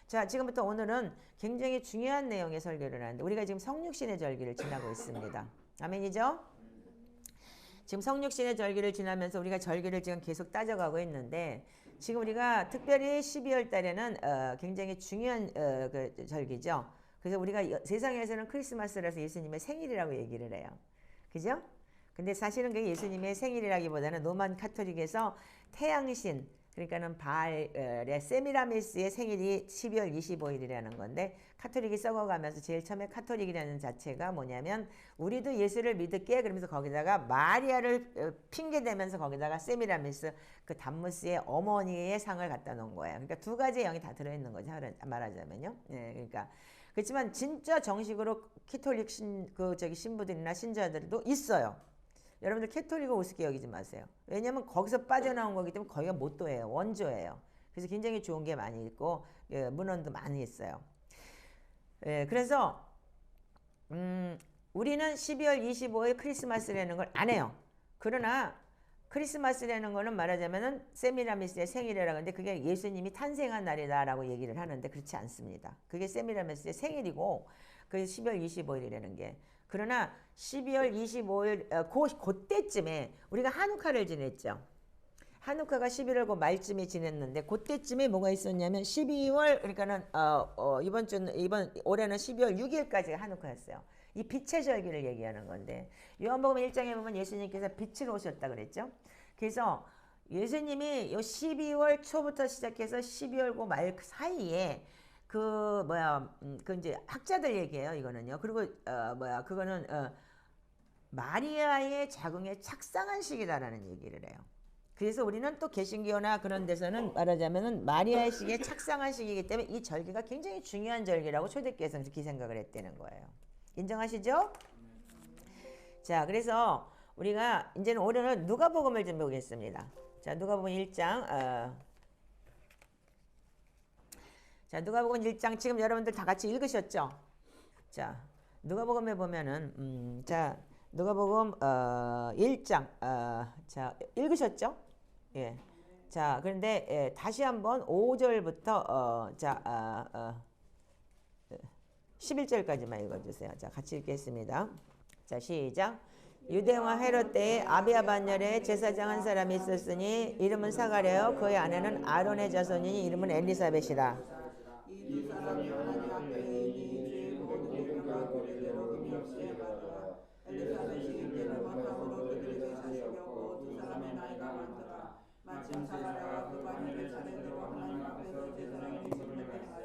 자, 지금부터 오늘은 굉장히 중요한 내용의 설교를 하는데 우리가 지금 성육신의 절기를 지나고 있습니다. 아멘이죠? 지금 성육신의 절기를 지나면서 우리가 절기를 지금 계속 따져가고 있는데 지금 우리가 특별히 12월 달에는 굉장히 중요한 그 절기죠. 그래서 우리가 세상에서는 크리스마스라서 예수님의 생일이라고 얘기를 해요. 그죠? 근데 사실은 그게 예수님의 생일이라기보다는 로만 카톨릭에서 태양신, 그러니까는 바알의 세미라미스의 생일이 12월 25일이라는 건데 카톨릭이 썩어가면서 제일 처음에 카톨릭이라는 자체가 뭐냐면 우리도 예수를 믿을게 그러면서 거기다가 마리아를 핑계대면서 거기다가 세미라미스 그 담무스의 어머니의 상을 갖다 놓은 거예요. 그러니까 두 가지 영이 다 들어있는 거죠. 말하자면요. 네, 그러니까 그렇지만 진짜 정식으로 캐톨릭 신부들이나 신자들도 있어요. 여러분들 캐톨릭을 우습게 여기지 마세요. 왜냐하면 거기서 빠져나온 거기 때문에 거기가 모토예요. 원조예요. 그래서 굉장히 좋은 게 많이 있고 문헌도 많이 있어요. 그래서 우리는 12월 25일 크리스마스라는 걸 안 해요. 그러나 크리스마스라는 거는 말하자면은 세미라미스의 생일이라고 하는데 그게 예수님이 탄생한 날이다라고 얘기를 하는데 그렇지 않습니다. 그게 세미라미스의 생일이고 그게 12월 25일이라는 게. 그러나 12월 25일 그때쯤에 우리가 하누카를 지냈죠. 하누카가 11월 그 말쯤에 지냈는데 그때쯤에 뭐가 있었냐면 12월 그러니까는 이번 올해는 12월 6일까지가 하누카였어요. 이 빛의 절기를 얘기하는 건데 요한복음 1장에 보면 예수님께서 빛을 오셨다 그랬죠. 그래서 예수님이 요 12월 초부터 시작해서 12월 그 말 사이에 그 이제 학자들 얘기예요. 이거는요. 그리고 그거는 마리아의 자궁에 착상한 시기다라는 얘기를 해요. 그래서 우리는 또 개신교나 그런 데서는 말하자면은 마리아의 시기에 착상한 시기이기 때문에 이 절기가 굉장히 중요한 절기라고 초대교회에서는 그렇게 생각을 했다는 거예요. 인정하시죠? 자, 그래서 우리가 이제는 올해는 누가복음을 좀 보겠습니다. 자, 누가복음 1장 자, 누가복음 1장 지금 여러분들 다 같이 읽으셨죠? 자, 누가복음에 보면은 자, 누가복음 1장 자, 읽으셨죠? 예. 자, 그런데 다시 한번 5절부터 11절까지만 읽어주세요. 자, 같이 읽겠습니다. 자, 시작. 유대왕 헤롯 때에 아비야 반열에 제사장 한 사람이 있었으니 이름은 사가랴요 그의 아내는 아론의 자손이니 이름은 엘리사벳이라. 이 두 사람이 하나님 앞에 의인이 주의 모든 기름과 그리대로 금이 없이 해가더라. 엘리사벳이 때를 바탕으로 그들에게 자식이었고 두 사람의 나이가 많더라. 마침 사가랴가 그 반열의 차례대로 하나님 앞에서 제사장의 직분을 행하세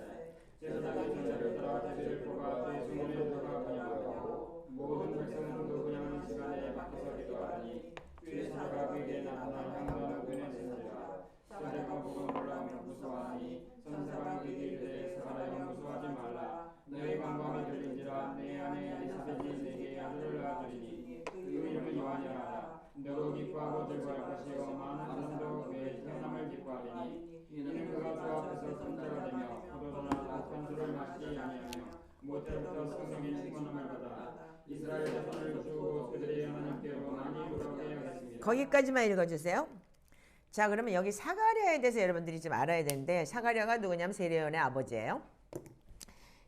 제사장이 저를 들어 죄를 보고 그의 주문을 들어가 그냥하고 모든 백성은 그 그냥한 시간에 밖에서 기도하니 주의 사가 그에게 나타나 향하는 그의 제사라. 사가랴가 보고 놀라며 무서워하니 선사가 그에게 이르되 사가랴야 무서워하지 말라. 너의 관광이 들린지라 내 아내 엘리사벳이 내게 아들을 낳으리니 그 이름을 요한이라 하라. 너도 기뻐하고 즐거워할 것이요 많은 사람도 그의 태어남을 기뻐하리니 이는 그가 주 앞에서 선자가 되며 포도주나 독한 술을 마시지 아니하며 모태부터 성령의 충만함을 받아 이스라엘 자손을 주고 그들의 하나님께로 많이 돌아오게 하겠습니다. 거기까지만 읽어주세요. 자, 그러면 여기 사가랴에 대해서 여러분들이 좀 알아야 되는데 사가랴가 누구냐면 세례요한의 아버지예요.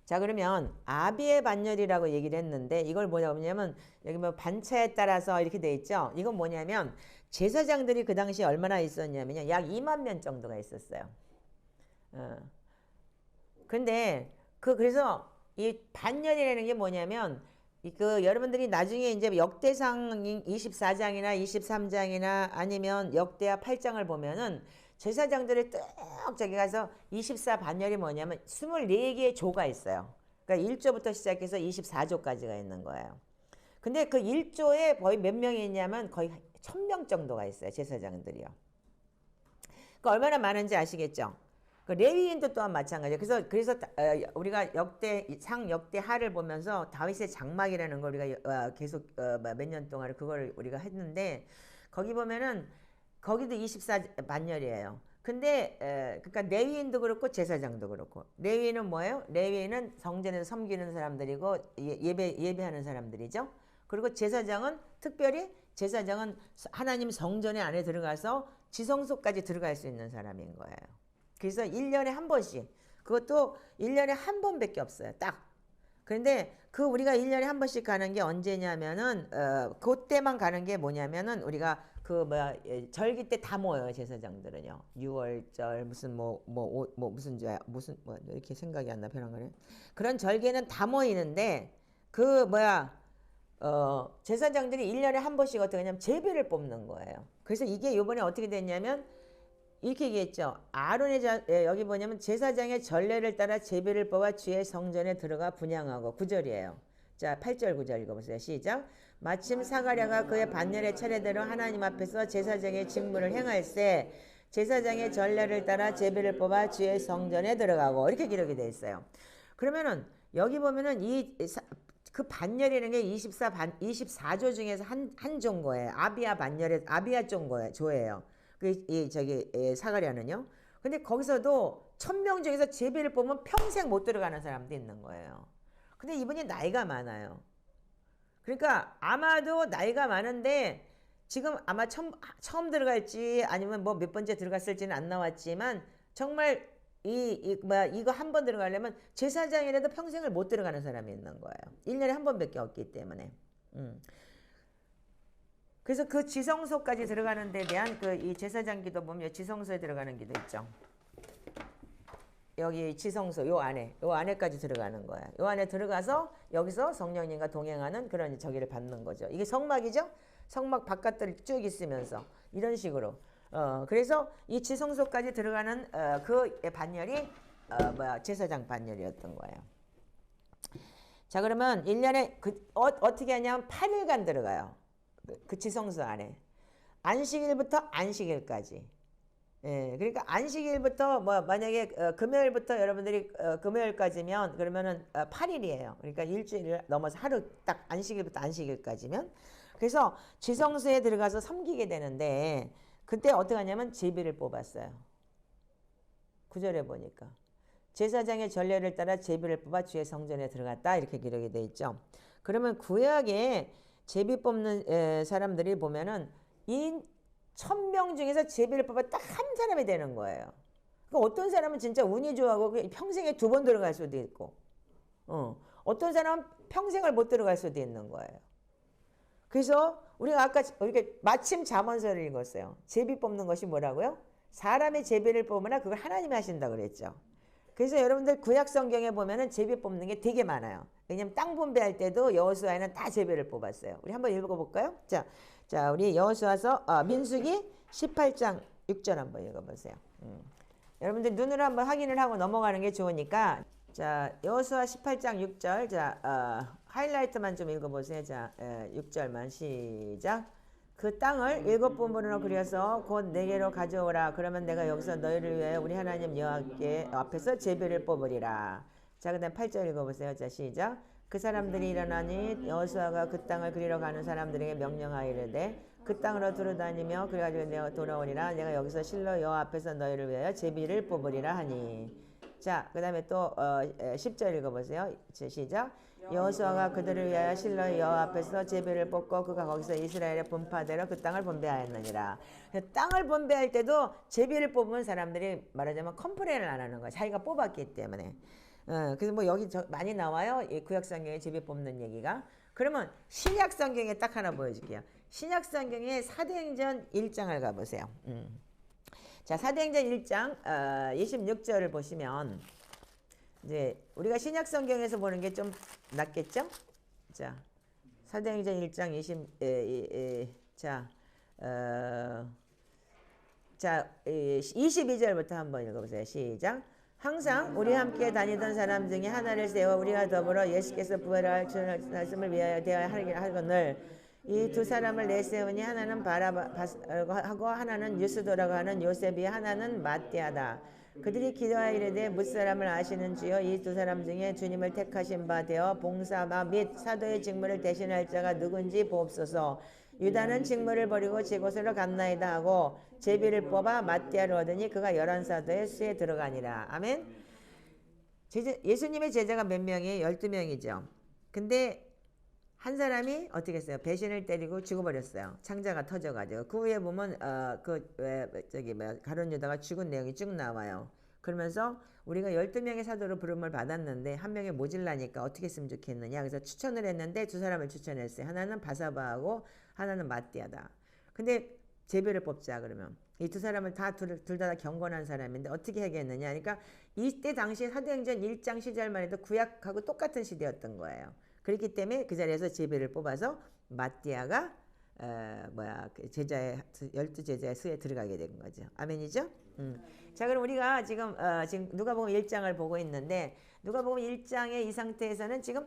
자, 그러면 아비의 반열이라고 얘기를 했는데 이걸 뭐냐면 여기 뭐 반차에 따라서 이렇게 돼 있죠. 이건 뭐냐면 제사장들이 그 당시에 얼마나 있었냐면요. 약 2만 명 정도가 있었어요. 근데 그래서 이 반열이라는 게 뭐냐면 여러분들이 나중에 이제 역대상 24장이나 23장이나 아니면 역대하 8장을 보면은 제사장들이 뚝 저기 가서 24반열이 뭐냐면 24개의 조가 있어요. 그러니까 1조부터 시작해서 24조까지가 있는 거예요. 근데 그 1조에 거의 몇 명이 있냐면 거의 1000명 정도가 있어요. 제사장들이요. 그 얼마나 많은지 아시겠죠? 그 레위인도 또한 마찬가지예요. 그래서 우리가 역대하를 보면서 다윗의 장막이라는 걸 우리가 계속 몇 년 동안 그걸 우리가 했는데 거기 보면은 거기도 24반열이에요. 근데 그러니까 레위인도 그렇고 제사장도 그렇고 레위인은 뭐예요? 레위인은 성전에서 섬기는 사람들이고 예배하는 사람들이죠. 그리고 제사장은 특별히 하나님 성전에 안에 들어가서 지성소까지 들어갈 수 있는 사람인 거예요. 그래서 1년에 한 번씩 그것도 1년에 한 번밖에 없어요. 딱. 그런데 그 우리가 1년에 한 번씩 가는 게 언제냐면은 그때만 가는 게 뭐냐면은 우리가 그 뭐야 절기 때 다 모여요. 제사장들은요. 6월절 무슨 무슨 무슨 뭐 이렇게 생각이 안 나 편한 거네. 그런 절기에는 다 모이는데 그 뭐야 제사장들이 1년에 한 번씩 어떻게 하냐면 제비를 뽑는 거예요. 그래서 이게 요번에 어떻게 됐냐면 이렇게 얘기했죠. 아론의 여기 뭐냐면 제사장의 전례를 따라 제비를 뽑아 주의 성전에 들어가 분향하고 9절이에요. 자 8절 9절 읽어보세요. 시작. 마침 사가랴가 그의 반열의 차례대로 하나님 앞에서 제사장의 직무를 행할세 제사장의 전례를 따라 제비를 뽑아 주의 성전에 들어가고 이렇게 기록이 되어 있어요. 그러면은 여기 보면은 그 반열이라는 게 24조 중에서 한 종거예요. 아비야 반열의 아비야 조예요. 사가랴는요. 근데 거기서도 1000명 중에서 제비를 뽑으면 평생 못 들어가는 사람도 있는 거예요. 근데 이분이 나이가 많아요. 그러니까 아마도 나이가 많은데 지금 아마 처음 들어갈지 아니면 뭐 몇 번째 들어갔을지는 안 나왔지만 정말 이거 한 번 들어가려면 제사장이라도 평생을 못 들어가는 사람이 있는 거예요. 1년에 한 번밖에 없기 때문에. 그래서 그 지성소까지 들어가는 데 대한 이 제사장 기도 보면 지성소에 들어가는 기도 있죠. 여기 지성소 요 안에까지 들어가는 거야. 요 안에 들어가서 여기서 성령님과 동행하는 그런 저기를 받는 거죠. 이게 성막이죠. 성막 바깥들 쭉 있으면서 이런 식으로. 그래서 이 지성소까지 들어가는 그 반열이 제사장 반열이었던 거예요. 자 그러면 1년에 어떻게 하냐면 8일간 들어가요. 그 지성소 안에 안식일부터 안식일까지. 예, 그러니까 안식일부터 만약에 금요일부터 여러분들이 금요일까지면 그러면은 8일이에요. 그러니까 일주일 넘어서 하루 딱 안식일부터 안식일까지면 그래서 지성소에 들어가서 섬기게 되는데 그때 어떻게 하냐면 제비를 뽑았어요. 9절에 보니까 제사장의 전례를 따라 제비를 뽑아 주의 성전에 들어갔다 이렇게 기록이 돼 있죠. 그러면 구약에 제비 뽑는 사람들이 보면은 이 1000명 중에서 제비를 뽑아 딱 한 사람이 되는 거예요. 그러니까 어떤 사람은 진짜 운이 좋아하고 평생에 2번 들어갈 수도 있고 어떤 사람은 평생을 못 들어갈 수도 있는 거예요. 그래서 우리가 아까 이렇게 마침 잠언서를 읽었어요. 제비 뽑는 것이 뭐라고요? 사람의 제비를 뽑으나 그걸 하나님이 하신다고 그랬죠. 그래서 여러분들 구약 성경에 보면은 제비 뽑는 게 되게 많아요. 왜냐면 땅 분배할 때도 여호수아에는 다 제비를 뽑았어요. 우리 한번 읽어볼까요? 자 우리 여호수아서 민수기 18장 6절 한번 읽어보세요. 여러분들 눈으로 한번 확인을 하고 넘어가는 게 좋으니까 자 여호수아 18장 6절 자 하이라이트만 좀 읽어보세요. 자 6절만 시작. 그 땅을 7부분으로 그려서 곧 내게로 가져오라. 그러면 내가 여기서 너희를 위하여 우리 하나님 여호와께 앞에서 제비를 뽑으리라. 자 그다음 8절 읽어보세요. 자 시작. 그 사람들이 일어나니 여호수아가 그 땅을 그리러 가는 사람들에게 명령하이르되 그 땅으로 두루다니며 그래가지고 내가 돌아오리라. 내가 여기서 실로 여호와 앞에서 너희를 위하여 제비를 뽑으리라 하니. 자 그 다음에 또 10절 읽어보세요. 시작. 여호수아가 그들을 위하여 실로 여호와 앞에서 제비를 뽑고 그가 거기서 이스라엘의 분파대로 그 땅을 분배하였느니라. 땅을 분배할 때도 제비를 뽑은 사람들이 말하자면 컴플레인을 안 하는 거야. 자기가 뽑았기 때문에. 그래서 뭐 여기 많이 나와요. 이 구약 성경에 제비 뽑는 얘기가. 그러면 신약 성경에 딱 하나 보여줄게요. 신약 성경에 사도행전 1장을 가보세요. 자 사도행전 1장 26절을 보시면 이제 우리가 신약 성경에서 보는 게 좀 낫겠죠? 자 사도행전 1장 22절부터 한번 읽어보세요. 시작. 항상 우리 함께 다니던 사람 중에 하나를 세워 우리가 더불어 예수께서 부활할 말씀을 위하여 대하여 하거늘 이 두 사람을 내세우니 하나는 바라바하고 하나는 유스도라고 하는 요셉이 하나는 마띠아다. 그들이 기도하여 이르되 뭇사람을 아시는 주여 이 두 사람 중에 주님을 택하신 바 되어 봉사마 및 사도의 직무를 대신할 자가 누군지 보옵소서. 유다는 직무를 버리고 제 곳으로 갔나이다 하고 제비를 뽑아 마띠아를 얻으니 그가 11사도의 수에 들어가니라. 아멘. 예수님의 제자가 몇 명이에요? 12명이죠. 근데 한 사람이 어떻게 했어요? 배신을 때리고 죽어버렸어요. 창자가 터져가지고. 그 후에 보면 가룟 유다가 죽은 내용이 쭉 나와요. 그러면서 우리가 12명의 사도로 부름을 받았는데 한 명이 모질라니까 어떻게 했으면 좋겠느냐. 그래서 추천을 했는데 두 사람을 추천했어요. 하나는 바사바하고 하나는 마띠아다. 근데 제비를 뽑자 그러면 이 두 사람을 둘 다 경건한 사람인데 어떻게 하겠느냐. 그러니까 이때 당시 사도행전 1장 시절만 해도 구약하고 똑같은 시대였던 거예요. 그렇기 때문에 그 자리에서 제비를 뽑아서 마띠아가 그 제자의 12제자의 수에 들어가게 된 거죠. 아멘이죠? 자, 그럼 우리가 지금 누가복음 1장을 보고 있는데 누가복음 1장의 이 상태에서는 지금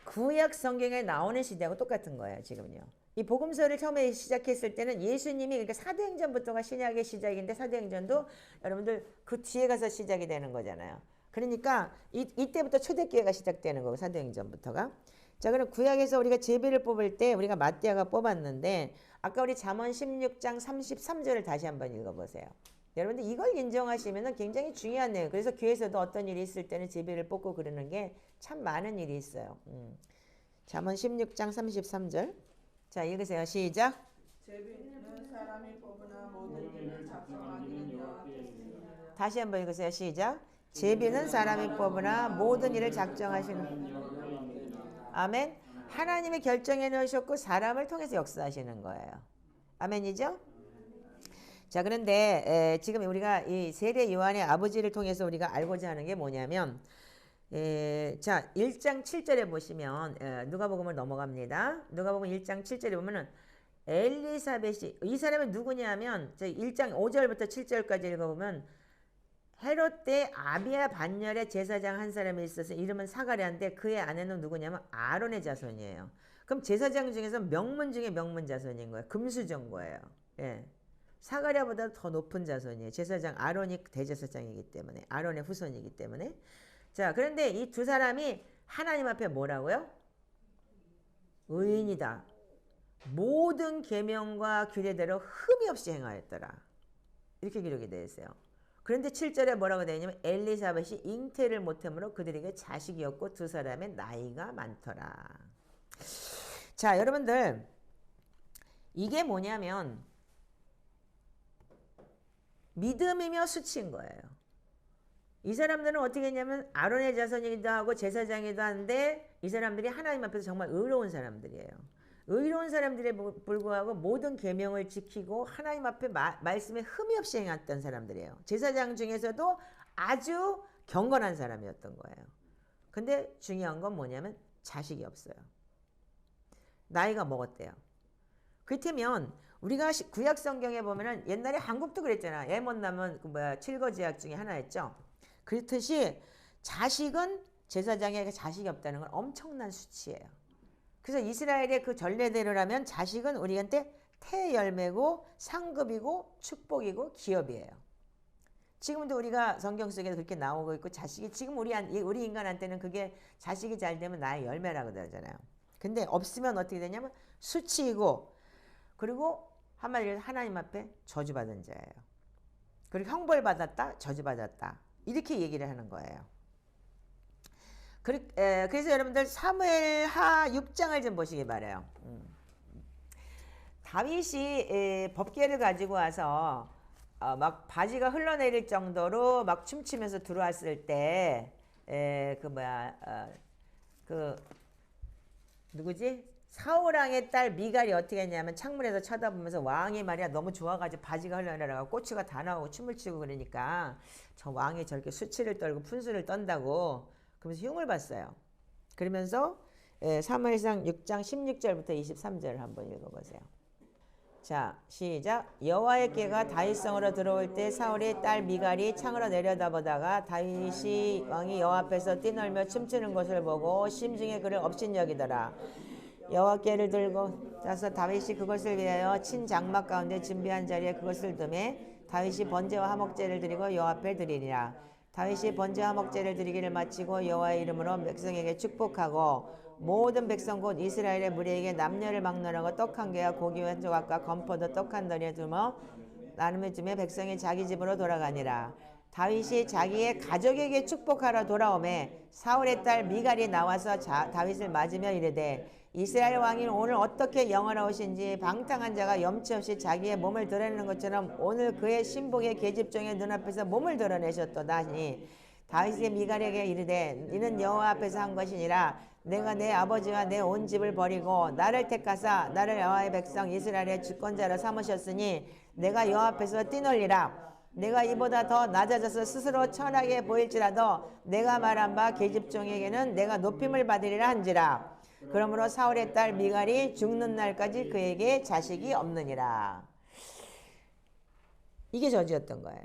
구약 성경에 나오는 시대하고 똑같은 거예요. 지금요. 이 복음서를 처음에 시작했을 때는 예수님이 그러니까 사도행전부터가 신약의 시작인데 사도행전도 여러분들 그 뒤에 가서 시작이 되는 거잖아요. 그러니까 이때부터 초대교회가 시작되는 거고 사도행전부터가. 자, 그럼 구약에서 우리가 제비를 뽑을 때 우리가 마띠아가 뽑았는데 아까 우리 잠언 16장 33절을 다시 한번 읽어보세요. 여러분들 이걸 인정하시면 굉장히 중요한 내용. 그래서 교회에서도 어떤 일이 있을 때는 제비를 뽑고 그러는 게 참 많은 일이 있어요. 잠언 16장 33절. 자, 읽으세요. 시작. 제비는 사람이 뽑으나 모든 일을 작성하기는 여호와께 있습니다. 다시 한번 읽으세요. 시작. 제비는 사람이 뽑으나 모든 일을 작정하시는. 아멘. 하나님이 결정해 놓으셨고 사람을 통해서 역사하시는 거예요. 아멘이죠? 자, 그런데 지금 우리가 이 세례 요한의 아버지를 통해서 우리가 알고자 하는 게 뭐냐면 자, 1장 7절에 보시면 누가복음을 넘어갑니다. 누가복음 1장 7절에 보면은 엘리사벳이 이 사람은 누구냐면 1장 5절부터 7절까지 읽어보면 헤롯 때 아비야 반열의 제사장 한 사람이 있어서 이름은 사가랴인데 그의 아내는 누구냐면 아론의 자손이에요. 그럼 제사장 중에서 명문 중에 명문 자손인 거예요. 금수저인 거예요. 예. 사가랴보다 더 높은 자손이에요. 제사장 아론이 대제사장이기 때문에 아론의 후손이기 때문에. 자, 그런데 이 두 사람이 하나님 앞에 뭐라고요? 의인이다. 모든 계명과 규례대로 흠이 없이 행하였더라. 이렇게 기록이 되어 있어요. 그런데 7절에 뭐라고 되어 있냐면 엘리사벳이 잉태를 못함으로 그들에게 자식이 없고 두 사람의 나이가 많더라. 자, 여러분들 이게 뭐냐면 믿음이며 수치인 거예요. 이 사람들은 어떻게 했냐면 아론의 자손이기도 하고 제사장이기도 한데 이 사람들이 하나님 앞에서 정말 의로운 사람들이에요. 의로운 사람들에 불구하고 모든 계명을 지키고 하나님 앞에 말씀에 흠이 없이 행했던 사람들이에요. 제사장 중에서도 아주 경건한 사람이었던 거예요. 근데 중요한 건 뭐냐면 자식이 없어요. 나이가 먹었대요. 그렇다면 우리가 구약 성경에 보면은 옛날에 한국도 그랬잖아. 애 못 낳으면 칠거지약 중에 하나였죠. 그렇듯이 자식은 제사장에게 자식이 없다는 건 엄청난 수치예요. 그래서 이스라엘의 그 전례대로라면 자식은 우리한테 태열매고 상급이고 축복이고 기업이에요. 지금도 우리가 성경 속에서 그렇게 나오고 있고 자식이 지금 우리 인간한테는 그게 자식이 잘 되면 나의 열매라고 그러잖아요. 근데 없으면 어떻게 되냐면 수치이고 그리고 한마디로 하나님 앞에 저주받은 자예요. 그리고 형벌받았다 저주받았다 이렇게 얘기를 하는 거예요. 그래서 여러분들 사무엘하 6장을 좀 보시기 바라요. 다윗이 법궤를 가지고 와서 막 바지가 흘러내릴 정도로 막 춤추면서 들어왔을 때 누구지? 사울왕의 딸 미갈이 어떻게 했냐면 창문에서 쳐다보면서 왕이 말이야 너무 좋아가지고 바지가 흘러내려가고 꼬치가 다 나오고 춤을 추고 그러니까 저 왕이 저렇게 수치를 떨고 분수를 떤다고 그러면서 흉을 봤어요. 그러면서 사무엘상 6장 16절부터 23절을 한번 읽어보세요. 자, 시작. 여호와의 궤가 다윗성으로 들어올 때 사울의 딸 미갈이 창으로 내려다보다가 다윗이 왕이 여호와 앞에서 뛰놀며 춤추는 것을 보고 심중에 그를 업신여기더라. 여호와께를 들고 가서 다윗이 그것을 위하여 친 장막 가운데 준비한 자리에 그것을 두매 다윗이 번제와 화목제를 드리고 여호와 앞에 드리니라. 다윗이 번제와 화목제를 드리기를 마치고 여호와의 이름으로 백성에게 축복하고 모든 백성 곧 이스라엘의 무리에게 남녀를 막론하고 떡 한 개와 고기 한 조각과 건포도 떡 한 덜에 두며 나눔을 주며 백성이 자기 집으로 돌아가니라. 다윗이 자기의 가족에게 축복하러 돌아오매 사울의 딸 미갈이 나와서 다윗을 맞으며 이르되 이스라엘 왕이 오늘 어떻게 영화로우신지 방탕한 자가 염치 없이 자기의 몸을 드러내는 것처럼 오늘 그의 신복의 계집종의 눈앞에서 몸을 드러내셨도다니 다윗의 미갈에게 이르되 이는 여호와 앞에서 한 것이니라 내가 내 아버지와 내 온 집을 버리고 나를 택하사 나를 여호와의 백성 이스라엘의 주권자로 삼으셨으니 내가 여호와 앞에서 뛰놀리라 내가 이보다 더 낮아져서 스스로 천하게 보일지라도 내가 말한 바 계집종에게는 내가 높임을 받으리라 한지라 그러므로 사울의 딸 미갈이 죽는 날까지 그에게 자식이 없느니라. 이게 저주였던 거예요.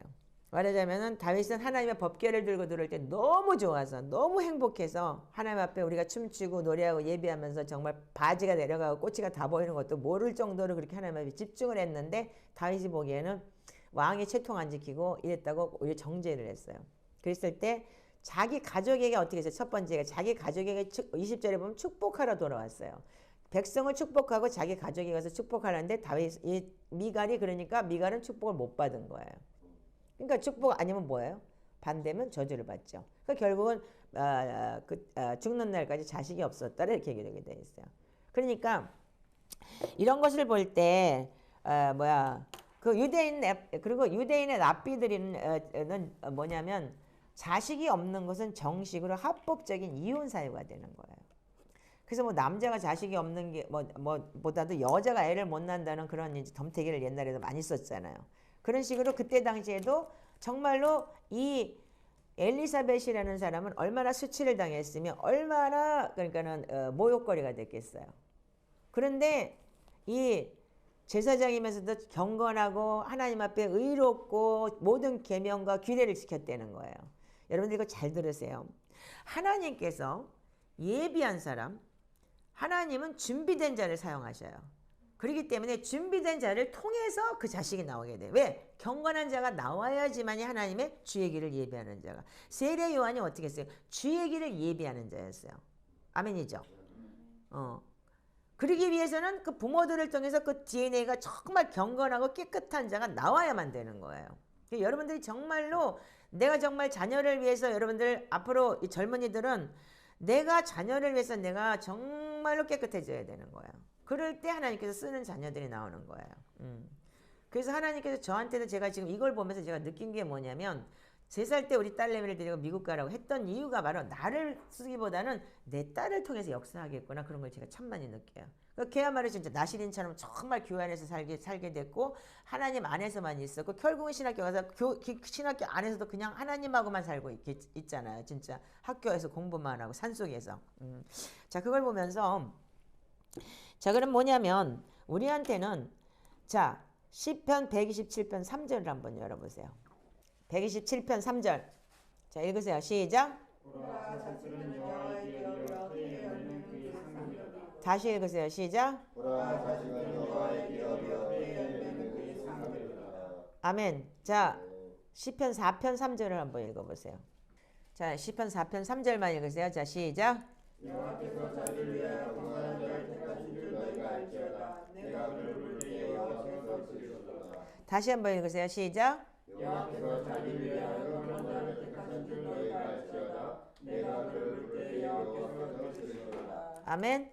말하자면은 다윗은 하나님의 법궤를 들고 들어올 때 너무 좋아서 너무 행복해서 하나님 앞에 우리가 춤추고 노래하고 예배하면서 정말 바지가 내려가고 꼬치가 다 보이는 것도 모를 정도로 그렇게 하나님 앞에 집중을 했는데 다윗이 보기에는 왕의 채통 안 지키고 이랬다고 오히려 정죄를 했어요. 그랬을 때 자기 가족에게 어떻게 했어요? 첫 번째가 자기 가족에게 20절에 보면 축복하러 돌아왔어요. 백성을 축복하고 자기 가족에 가서 축복하는데 다윗 이 미갈이 그러니까 미갈은 축복을 못 받은 거예요. 그러니까 축복 아니면 뭐예요? 반대면 저주를 받죠. 그러니까 결국은 죽는 날까지 자식이 없었다 이렇게 얘기되게 돼 있어요. 그러니까 이런 것을 볼 때 그 그리고 유대인의 랍비들은 뭐냐면 자식이 없는 것은 정식으로 합법적인 이혼 사유가 되는 거예요. 그래서 뭐 남자가 자식이 없는 게 보다도 여자가 애를 못 낳는다는 그런 이제 덤태기를 옛날에도 많이 썼잖아요. 그런 식으로 그때 당시에도 정말로 이 엘리사벳이라는 사람은 얼마나 수치를 당했으며 얼마나 그러니까는 모욕거리가 됐겠어요. 그런데 이 제사장이면서도 경건하고 하나님 앞에 의롭고 모든 계명과 규례를 지켰다는 거예요. 여러분들 이거 잘 들으세요. 하나님께서 예비한 사람, 하나님은 준비된 자를 사용하셔요. 그렇기 때문에 준비된 자를 통해서 그 자식이 나오게 돼요. 왜? 경건한 자가 나와야지만이 하나님의 주의 길을 예비하는 자가. 세례 요한이 어떻게 했어요? 주의 길을 예비하는 자였어요. 아멘이죠? 그러기 위해서는 그 부모들을 통해서 그 DNA가 정말 경건하고 깨끗한 자가 나와야만 되는 거예요. 여러분들이 정말로 내가 정말 자녀를 위해서 여러분들 앞으로 이 젊은이들은 내가 자녀를 위해서 내가 정말로 깨끗해져야 되는 거예요. 그럴 때 하나님께서 쓰는 자녀들이 나오는 거예요. 그래서 하나님께서 저한테도 제가 지금 이걸 보면서 제가 느낀 게 뭐냐면 3살 때 우리 딸내미를 데리고 미국 가라고 했던 이유가 바로 나를 쓰기보다는 내 딸을 통해서 역사하겠구나 그런 걸 제가 참 많이 느껴요. 그러니까 걔야말로 진짜 나시린처럼 정말 교회 안에서 살게 됐고 하나님 안에서만 있었고 결국은 신학교 가서 신학교 안에서도 그냥 하나님하고만 살고 있잖아요. 진짜 학교에서 공부만 하고 산속에서. 자 그걸 보면서 자 그럼 뭐냐면 우리한테는 자 시편 127편 3절을 한번 열어보세요. 127편 3절. 자 읽으세요. 시작. 다시 읽으세요. 시작. 아멘. 자 시편 4편 3절을 한번 읽어보세요. 자 시편 4편 3절만 읽으세요. 자 시작. 여호와께서 자기를 위하여 공헌한 자를 택하신 줄 너희가 알지어다. 내가 그를 부를 때에 여호와께서 들으셨도다. 다시 한번 읽으세요. 시작. 여호와께서 자기를 위하여 공헌한 자를 택하신 줄 너희가 알지어다. 내가 그를 부를 때에 여호와께서 들으셨도다. 아멘.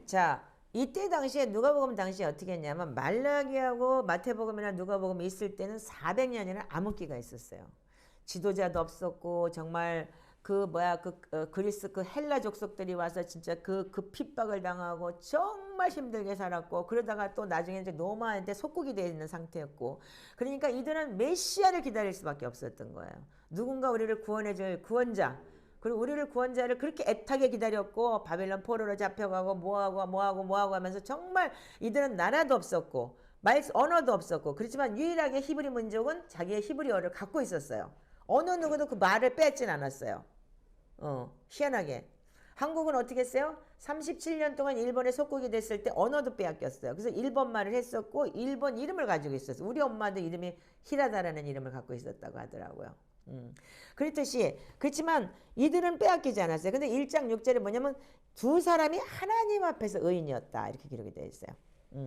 자 이때 당시에 누가복음 당시에 어떻게 했냐면 말라기하고 마태복음이나 누가복음 있을 때는 400년이나 암흑기가 있었어요. 지도자도 없었고 정말 그리스 그 헬라 족속들이 와서 진짜 그 핍박을 당하고 정말 힘들게 살았고 그러다가 또 나중에 이제 로마한테 속국이 되어 있는 상태였고 그러니까 이들은 메시아를 기다릴 수밖에 없었던 거예요. 누군가 우리를 구원해줄 구원자 그리고 우리를 구원자를 그렇게 애타게 기다렸고 바벨론 포로로 잡혀가고 뭐하고 하면서 정말 이들은 나라도 없었고 언어도 없었고 그렇지만 유일하게 히브리 민족은 자기의 히브리어를 갖고 있었어요. 어느 누구도 그 말을 뺏진 않았어요. 희한하게 한국은 어떻게 했어요? 37년 동안 일본에 속국이 됐을 때 언어도 빼앗겼어요. 그래서 일본 말을 했었고 일본 이름을 가지고 있었어요. 우리 엄마도 이름이 히라다라는 이름을 갖고 있었다고 하더라고요. 그렇듯이 그렇지만 이들은 빼앗기지 않았어요. 근데 1장 6절에 뭐냐면 두 사람이 하나님 앞에서 의인이었다 이렇게 기록이 되어 있어요.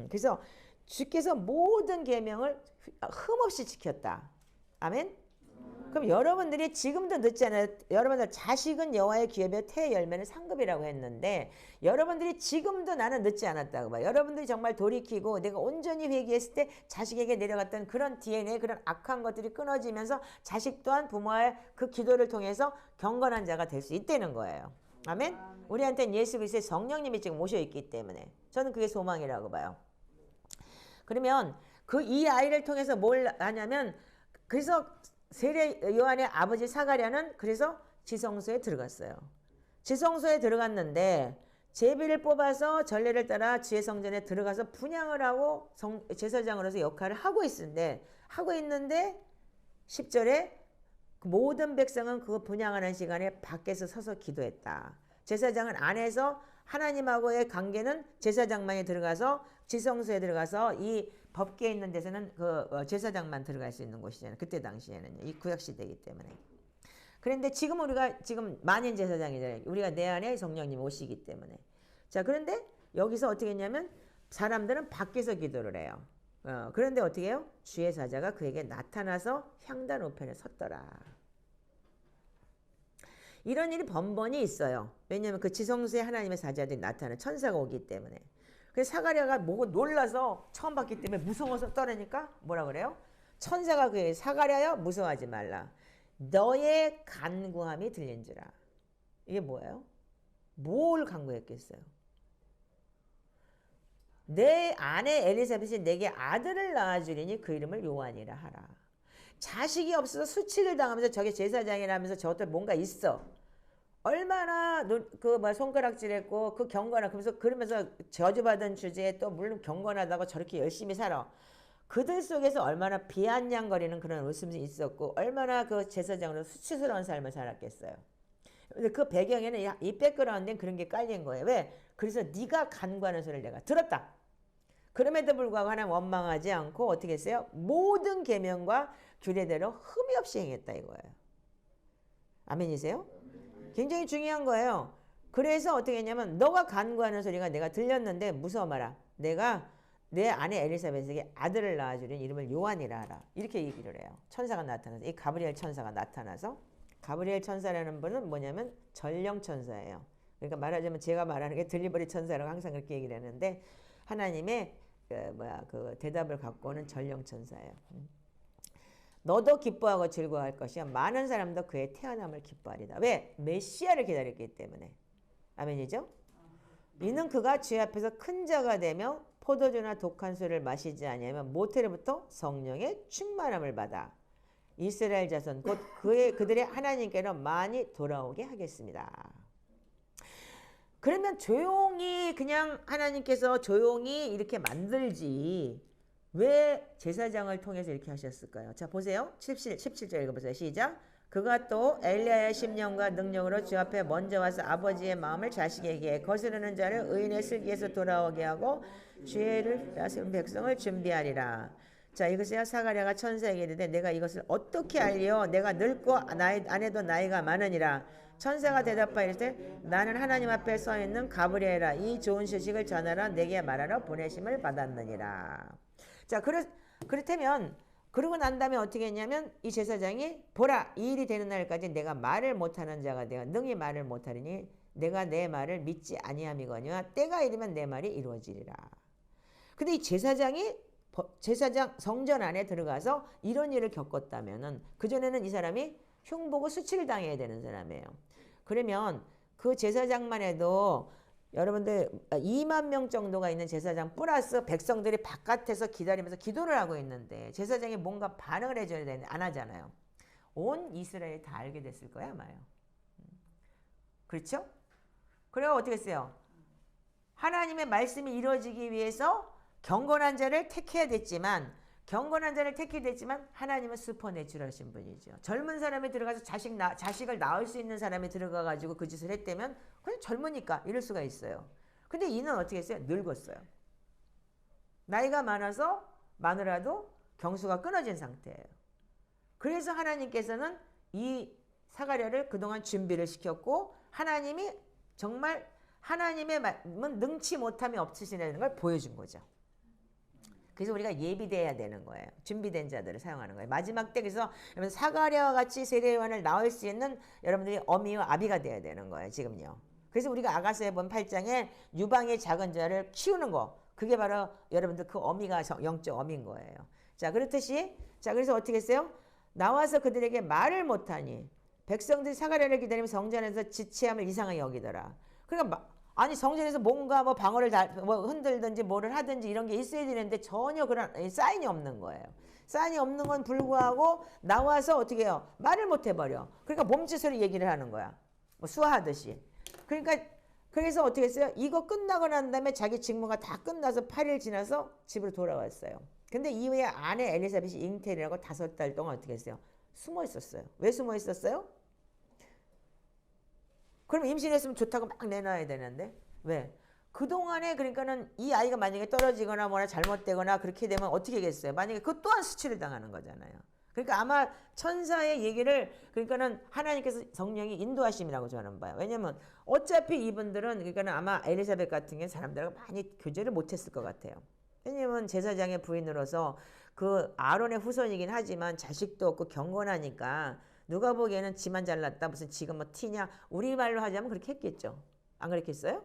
그래서 주께서 모든 계명을 흠없이 지켰다. 아멘. 그럼 여러분들이 지금도 늦지 않아요. 여러분들 자식은 여호와의 기업이요 태의 열매는 상급이라고 했는데 여러분들이 지금도 나는 늦지 않았다고 봐요. 여러분들이 정말 돌이키고 내가 온전히 회개했을 때 자식에게 내려갔던 그런 DNA 그런 악한 것들이 끊어지면서 자식 또한 부모의 그 기도를 통해서 경건한 자가 될 수 있다는 거예요. 아멘? 우리한테는 예수 그리스도의 성령님이 지금 오셔 있기 때문에 저는 그게 소망이라고 봐요. 그러면 그 이 아이를 통해서 뭘 하냐면 그래서 세례 요한의 아버지 사가랴는 그래서 지성소에 들어갔어요. 지성소에 들어갔는데 제비를 뽑아서 전례를 따라 지혜 성전에 들어가서 분향을 하고 제사장으로서 역할을 하고 있는데 10절에 모든 백성은 그 분향하는 시간에 밖에서 서서 기도했다. 제사장은 안에서 하나님하고의 관계는 제사장만이 들어가서 지성소에 들어가서 이 법궤에 있는 데서는 그 제사장만 들어갈 수 있는 곳이잖아요. 그때 당시에는 이 구약 시대이기 때문에. 그런데 지금 우리가 지금 만인 제사장이잖아요. 우리가 내 안에 성령님 오시기 때문에. 자, 그런데 여기서 어떻게 했냐면 사람들은 밖에서 기도를 해요. 그런데 어떻게 해요? 주의 사자가 그에게 나타나서 향단 우편에 섰더라. 이런 일이 번번이 있어요. 왜냐하면 그 지성소에 하나님의 사자들이 나타나는 천사가 오기 때문에. 그래서 사가랴가 뭐고 놀라서 처음 봤기 때문에 무서워서 떠나니까 뭐라 그래요? 천사가 그에게 사가랴여 무서워하지 말라. 너의 간구함이 들린지라. 이게 뭐예요? 뭘 간구했겠어요? 내 아내 엘리사벳이 내게 아들을 낳아주리니 그 이름을 요한이라 하라. 자식이 없어서 수치를 당하면서 저게 제사장이라면서 저것들 뭔가 있어. 얼마나 손가락질했고 그 경건한 그러면서 저주받은 주제에 또 물론 경건하다고 저렇게 열심히 살아. 그들 속에서 얼마나 비아냥거리는 그런 웃음이 있었고 얼마나 그 제사장으로 수치스러운 삶을 살았겠어요. 근데 그 배경에는 이 백그라운드엔 그런 게 깔린 거예요. 왜? 그래서 네가 간구하는 소리를 내가 들었다. 그럼에도 불구하고 하나님 원망하지 않고 어떻게 했어요? 모든 계명과 규례대로 흠이 없이 행했다 이거예요. 아멘이세요? 굉장히 중요한 거예요. 그래서 어떻게 했냐면 너가 간구하는 소리가 내가 들렸는데 무서워 마라. 내가 내 아내 엘리사벳에게 아들을 낳아주는 이름을 요한이라 하라. 이렇게 얘기를 해요. 천사가 나타나서 이 가브리엘 천사가 나타나서 가브리엘 천사라는 분은 뭐냐면 전령 천사예요. 그러니까 말하자면 제가 말하는 게 딜리버리 천사라고 항상 그렇게 얘기를 하는데 하나님의 그 대답을 갖고 오는 전령 천사예요. 너도 기뻐하고 즐거워할 것이야. 많은 사람도 그의 태어남을 기뻐하리다. 왜? 메시아를 기다렸기 때문에. 아멘이죠? 이는 그가 주의 앞에서 큰 자가 되며 포도주나 독한 술을 마시지 아니하면 모태로부터 성령의 충만함을 받아 이스라엘 자손 곧 그들의 하나님께로 많이 돌아오게 하겠습니다. 그러면 조용히 그냥 하나님께서 조용히 이렇게 만들지 왜 제사장을 통해서 이렇게 하셨을까요? 자 보세요. 17절 읽어보세요. 시작. 그가 또 엘리야의 심령과 능력으로 주 앞에 먼저 와서 아버지의 마음을 자식에게 거스르는 자를 의인의 슬기에서 돌아오게 하고 죄를 다스린 백성을 준비하리라. 자 이것이야 사가랴가 천사에게 이르되 내가 이것을 어떻게 알리오? 내가 늙고 아내도 나이가 많으니라. 천사가 대답하여 이르되 나는 하나님 앞에 서 있는 가브리엘아 이 좋은 소식을 전하라 내게 말하러 보내심을 받았느니라. 자 그렇다면 그러고 난 다음에 어떻게 했냐면 이 제사장이 보라 이 일이 되는 날까지 내가 말을 못하는 자가 되어 능히 말을 못하리니 내가 내 말을 믿지 아니함이거니와 때가 이르면 내 말이 이루어지리라. 근데 이 제사장 성전 안에 들어가서 이런 일을 겪었다면은 그전에는 이 사람이 흉보고 수치를 당해야 되는 사람이에요. 그러면 그 제사장만 해도 여러분들 2만 명 정도가 있는 제사장 플러스 백성들이 바깥에서 기다리면서 기도를 하고 있는데 제사장이 뭔가 반응을 해줘야 되는데 안 하잖아요. 온 이스라엘이 다 알게 됐을 거야 아마요. 그렇죠? 그래서 어떻게 했어요? 하나님의 말씀이 이루어지기 위해서 경건한 자를 택해야 됐지만 하나님은 슈퍼내추럴하신 분이죠. 젊은 사람이 들어가서 자식을 낳을 수 있는 사람이 들어가가지고 그 짓을 했다면 그냥 젊으니까 이럴 수가 있어요. 근데 이는 어떻게 했어요? 늙었어요. 나이가 많아서 마누라도 경수가 끊어진 상태예요. 그래서 하나님께서는 이 사가랴를 그동안 준비를 시켰고 하나님이 정말 하나님의 마음은 능치 못함이 없으시다는 걸 보여준 거죠. 그래서 우리가 예비돼야 되는 거예요. 준비된 자들을 사용하는 거예요. 마지막 때 그래서 여러분 사가랴와 같이 세례 요한을 낳을 수 있는 여러분들이 어미와 아비가 돼야 되는 거예요. 지금요. 그래서 우리가 아가서에 본 8장에 유방의 작은 자를 키우는 거. 그게 바로 여러분들 그 어미가 영적 어미인 거예요. 자, 그렇듯이 자, 그래서 어떻게 했어요? 나와서 그들에게 말을 못하니 백성들이 사가랴를 기다리면 성전에서 지체함을 이상하게 여기더라. 그러니까 아니 성전에서 뭔가 뭐 방언을 뭐 흔들든지 뭐를 하든지 이런 게 있어야 되는데 전혀 그런 사인이 없는 거예요. 사인이 없는 건 불구하고 나와서 어떻게 해요? 말을 못 해버려. 그러니까 몸짓으로 얘기를 하는 거야. 뭐 수화하듯이. 그러니까 그래서 어떻게 했어요? 이거 끝나고 난 다음에 자기 직무가 다 끝나서 8일 지나서 집으로 돌아왔어요. 근데 이후에 아내 엘리사벳이 잉태리라고 5달 동안 어떻게 했어요? 숨어 있었어요. 왜 숨어 있었어요? 그럼 임신했으면 좋다고 막 내놔야 되는데 왜? 그동안에 그러니까는 이 아이가 만약에 떨어지거나 뭐나 잘못되거나 그렇게 되면 어떻게 하겠어요? 만약에 그것 또한 수치를 당하는 거잖아요. 그러니까 아마 천사의 얘기를 그러니까는 하나님께서 성령이 인도하심이라고 저는 봐요. 왜냐면 어차피 이분들은 그러니까는 아마 엘리사벳 같은 경우는 사람들하고 많이 교제를 못했을 것 같아요. 왜냐면 제사장의 부인으로서 그 아론의 후손이긴 하지만 자식도 없고 경건하니까 누가 보기에는 지만 잘났다 무슨 지금 뭐 티냐 우리말로 하자면 그렇게 했겠죠. 안 그렇겠어요?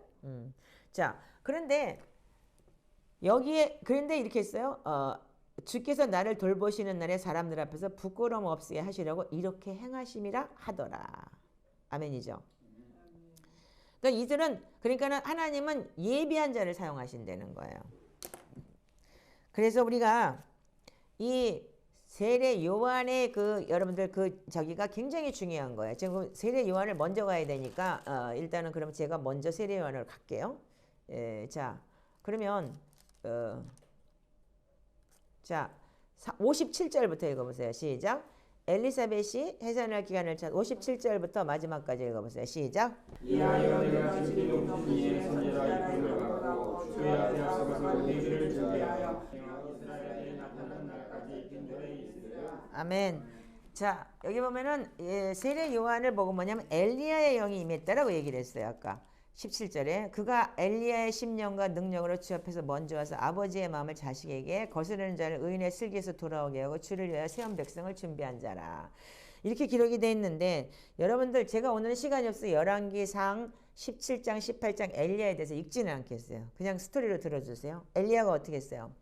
자 그런데 여기에 그런데 이렇게 했어요. 주께서 나를 돌보시는 날에 사람들 앞에서 부끄러움 없게 하시려고 이렇게 행하심이라 하더라. 아멘이죠. 그러니까 이들은 그러니까는 하나님은 예비한 자를 사용하신다는 거예요. 그래서 우리가 이 세례 요한의 그 여러분들 그 저기가 굉장히 중요한 거예요. 지금 세례 요한을 먼저 가야 되니까 일단은 그럼 제가 먼저 세례 요한을 갈게요. 자 그러면 자 57절부터 읽어보세요. 시작. 엘리사벳이 해산할 기간을 차 57절부터 마지막까지 읽어보세요. 시작. 이하여 내가 지금 너희의 선지자라 이르노라고 주의 앞에 앞서가서 우리를 준비하여 이스라엘에 나타난 날까지 빈들에 있으리라. 아멘. 자 여기 보면은 세례 요한을 보고 뭐냐면 엘리야의 영이 임했다라고 얘기를 했어요. 아까 17절에 그가 엘리야의 심령과 능력으로 주 앞에서 먼저 와서 아버지의 마음을 자식에게 거스르는 자를 의인의 슬기에서 돌아오게 하고 주를 위하여 세운 백성을 준비한 자라. 이렇게 기록이 돼 있는데 여러분들 제가 오늘은 시간이 없어서 열왕기상 17장 18장 엘리야에 대해서 읽지는 않겠어요. 그냥 스토리로 들어주세요. 엘리야가 어떻게 했어요?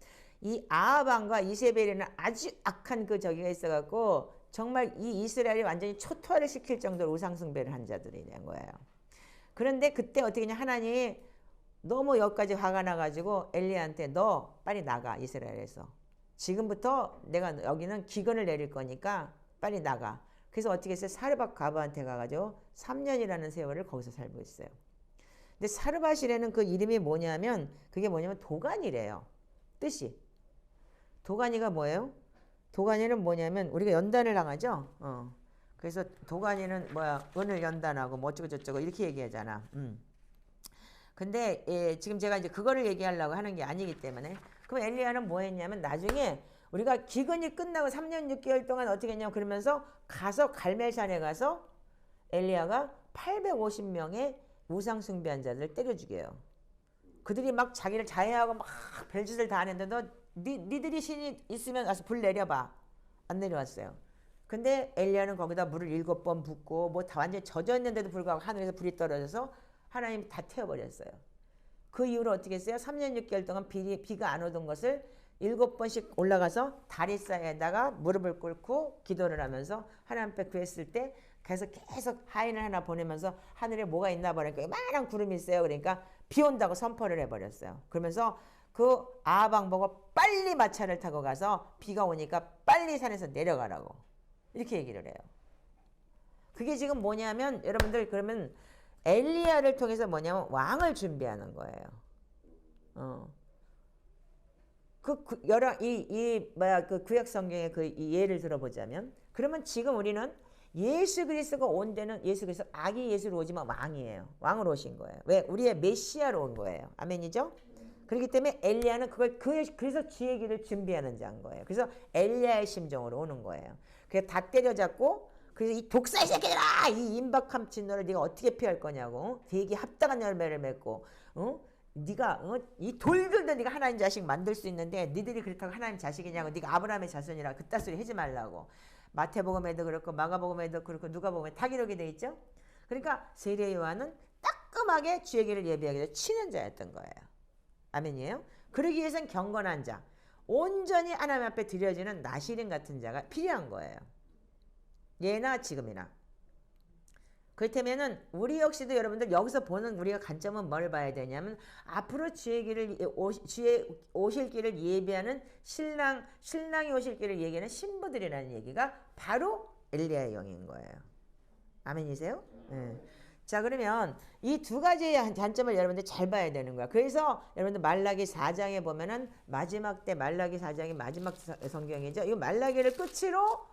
이 아합 왕과 이세벨이라는 아주 악한 그 저기가 있어갖고 정말 이 이스라엘이 완전히 초토화를 시킬 정도로 우상숭배를 한 자들이 된 거예요. 그런데 그때 어떻게 했냐 하나님이 너무 여기까지 화가 나가지고 엘리야한테 너 빨리 나가 이스라엘에서 지금부터 내가 여기는 기근을 내릴 거니까 빨리 나가. 그래서 어떻게 했어요? 사르밧 가브한테 가가지고 3년이라는 세월을 거기서 살고 있어요. 근데 사르밧이라는 그 이름이 뭐냐면 그게 뭐냐면 도가니래요. 뜻이. 도가니가 뭐예요? 도가니는 뭐냐면 우리가 연단을 당하죠. 그래서 도가니는 뭐야 은을 연단하고 뭐 어쩌고 저쩌고 이렇게 얘기하잖아. 근데 지금 제가 이제 그거를 얘기하려고 하는 게 아니기 때문에 그럼 엘리야는 뭐 했냐면 나중에 우리가 기근이 끝나고 3년 6개월 동안 어떻게 했냐면 그러면서 가서 갈멜산에 가서 엘리야가 850명의 우상 숭배한 자들을 때려 죽여요. 그들이 막 자기를 자해하고 막 별짓을 다 하는데 너 니들이 신이 있으면 가서 불 내려봐. 안 내려왔어요. 근데 엘리야는 거기다 물을 7번 붓고 뭐 다 완전히 젖어 있는데도 불구하고 하늘에서 불이 떨어져서 하나님이 다 태워버렸어요. 그 이후로 어떻게 했어요? 3년 6개월 동안 비가 안 오던 것을 7번씩 올라가서 다리사이에다가 무릎을 꿇고 기도를 하면서 하나님 앞에 구했을 때 계속 하인을 하나 보내면서 하늘에 뭐가 있나 보니까 이만한 구름이 있어요. 그러니까 비 온다고 선포를 해버렸어요. 그러면서 그 아합 왕 보고 빨리 마차를 타고 가서 비가 오니까 빨리 산에서 내려가라고 이렇게 얘기를 해요. 그게 지금 뭐냐면 여러분들 그러면 엘리야를 통해서 뭐냐면 왕을 준비하는 거예요. 그 구약 성경의 그 예를 들어보자면 그러면 지금 우리는 예수 그리스도가 온 데는 예수 그리스도 아기 예수로 오지만 왕이에요. 왕으로 오신 거예요. 왜? 우리의 메시아로 온 거예요. 아멘이죠? 그렇기 때문에 엘리야는 그래서 주의 길을 준비하는 자인 거예요. 그래서 엘리야의 심정으로 오는 거예요. 그래서 다 때려잡고 그래서 이 독사의 새끼들아! 이 임박한 진노를 네가 어떻게 피할 거냐고. 되게 합당한 열매를 맺고 네가 이 돌들도 네가 하나님 자식 만들 수 있는데 니들이 그렇다고 하나님 자식이냐고 네가 아브라함의 자손이라 그딴 소리 하지 말라고. 마태복음에도 그렇고 마가복음에도 그렇고 누가복음에 다 기록이 돼 있죠. 그러니까 세례 요한은 따끔하게 주의 길을 예비하기 위해 치는 자였던 거예요. 아멘이에요. 그러기 위해선 경건한 자, 온전히 하나님 앞에 드려지는 나시린 같은 자가 필요한 거예요. 예나 지금이나. 그렇다면은 우리 역시도 여러분들 여기서 보는 우리가 관점은 뭘 봐야 되냐면 앞으로 주의 길을 주의 오실 길을 예비하는 신랑이 오실 길을 얘기하는 신부들이라는 얘기가 바로 엘리야의 영인 거예요. 아멘이세요? 네. 자, 그러면 이 두 가지의 관점을 여러분들 잘 봐야 되는 거야. 그래서 여러분들 말라기 4장에 보면은 마지막 때 말라기 4장이 마지막 성경이죠. 이 말라기를 끝으로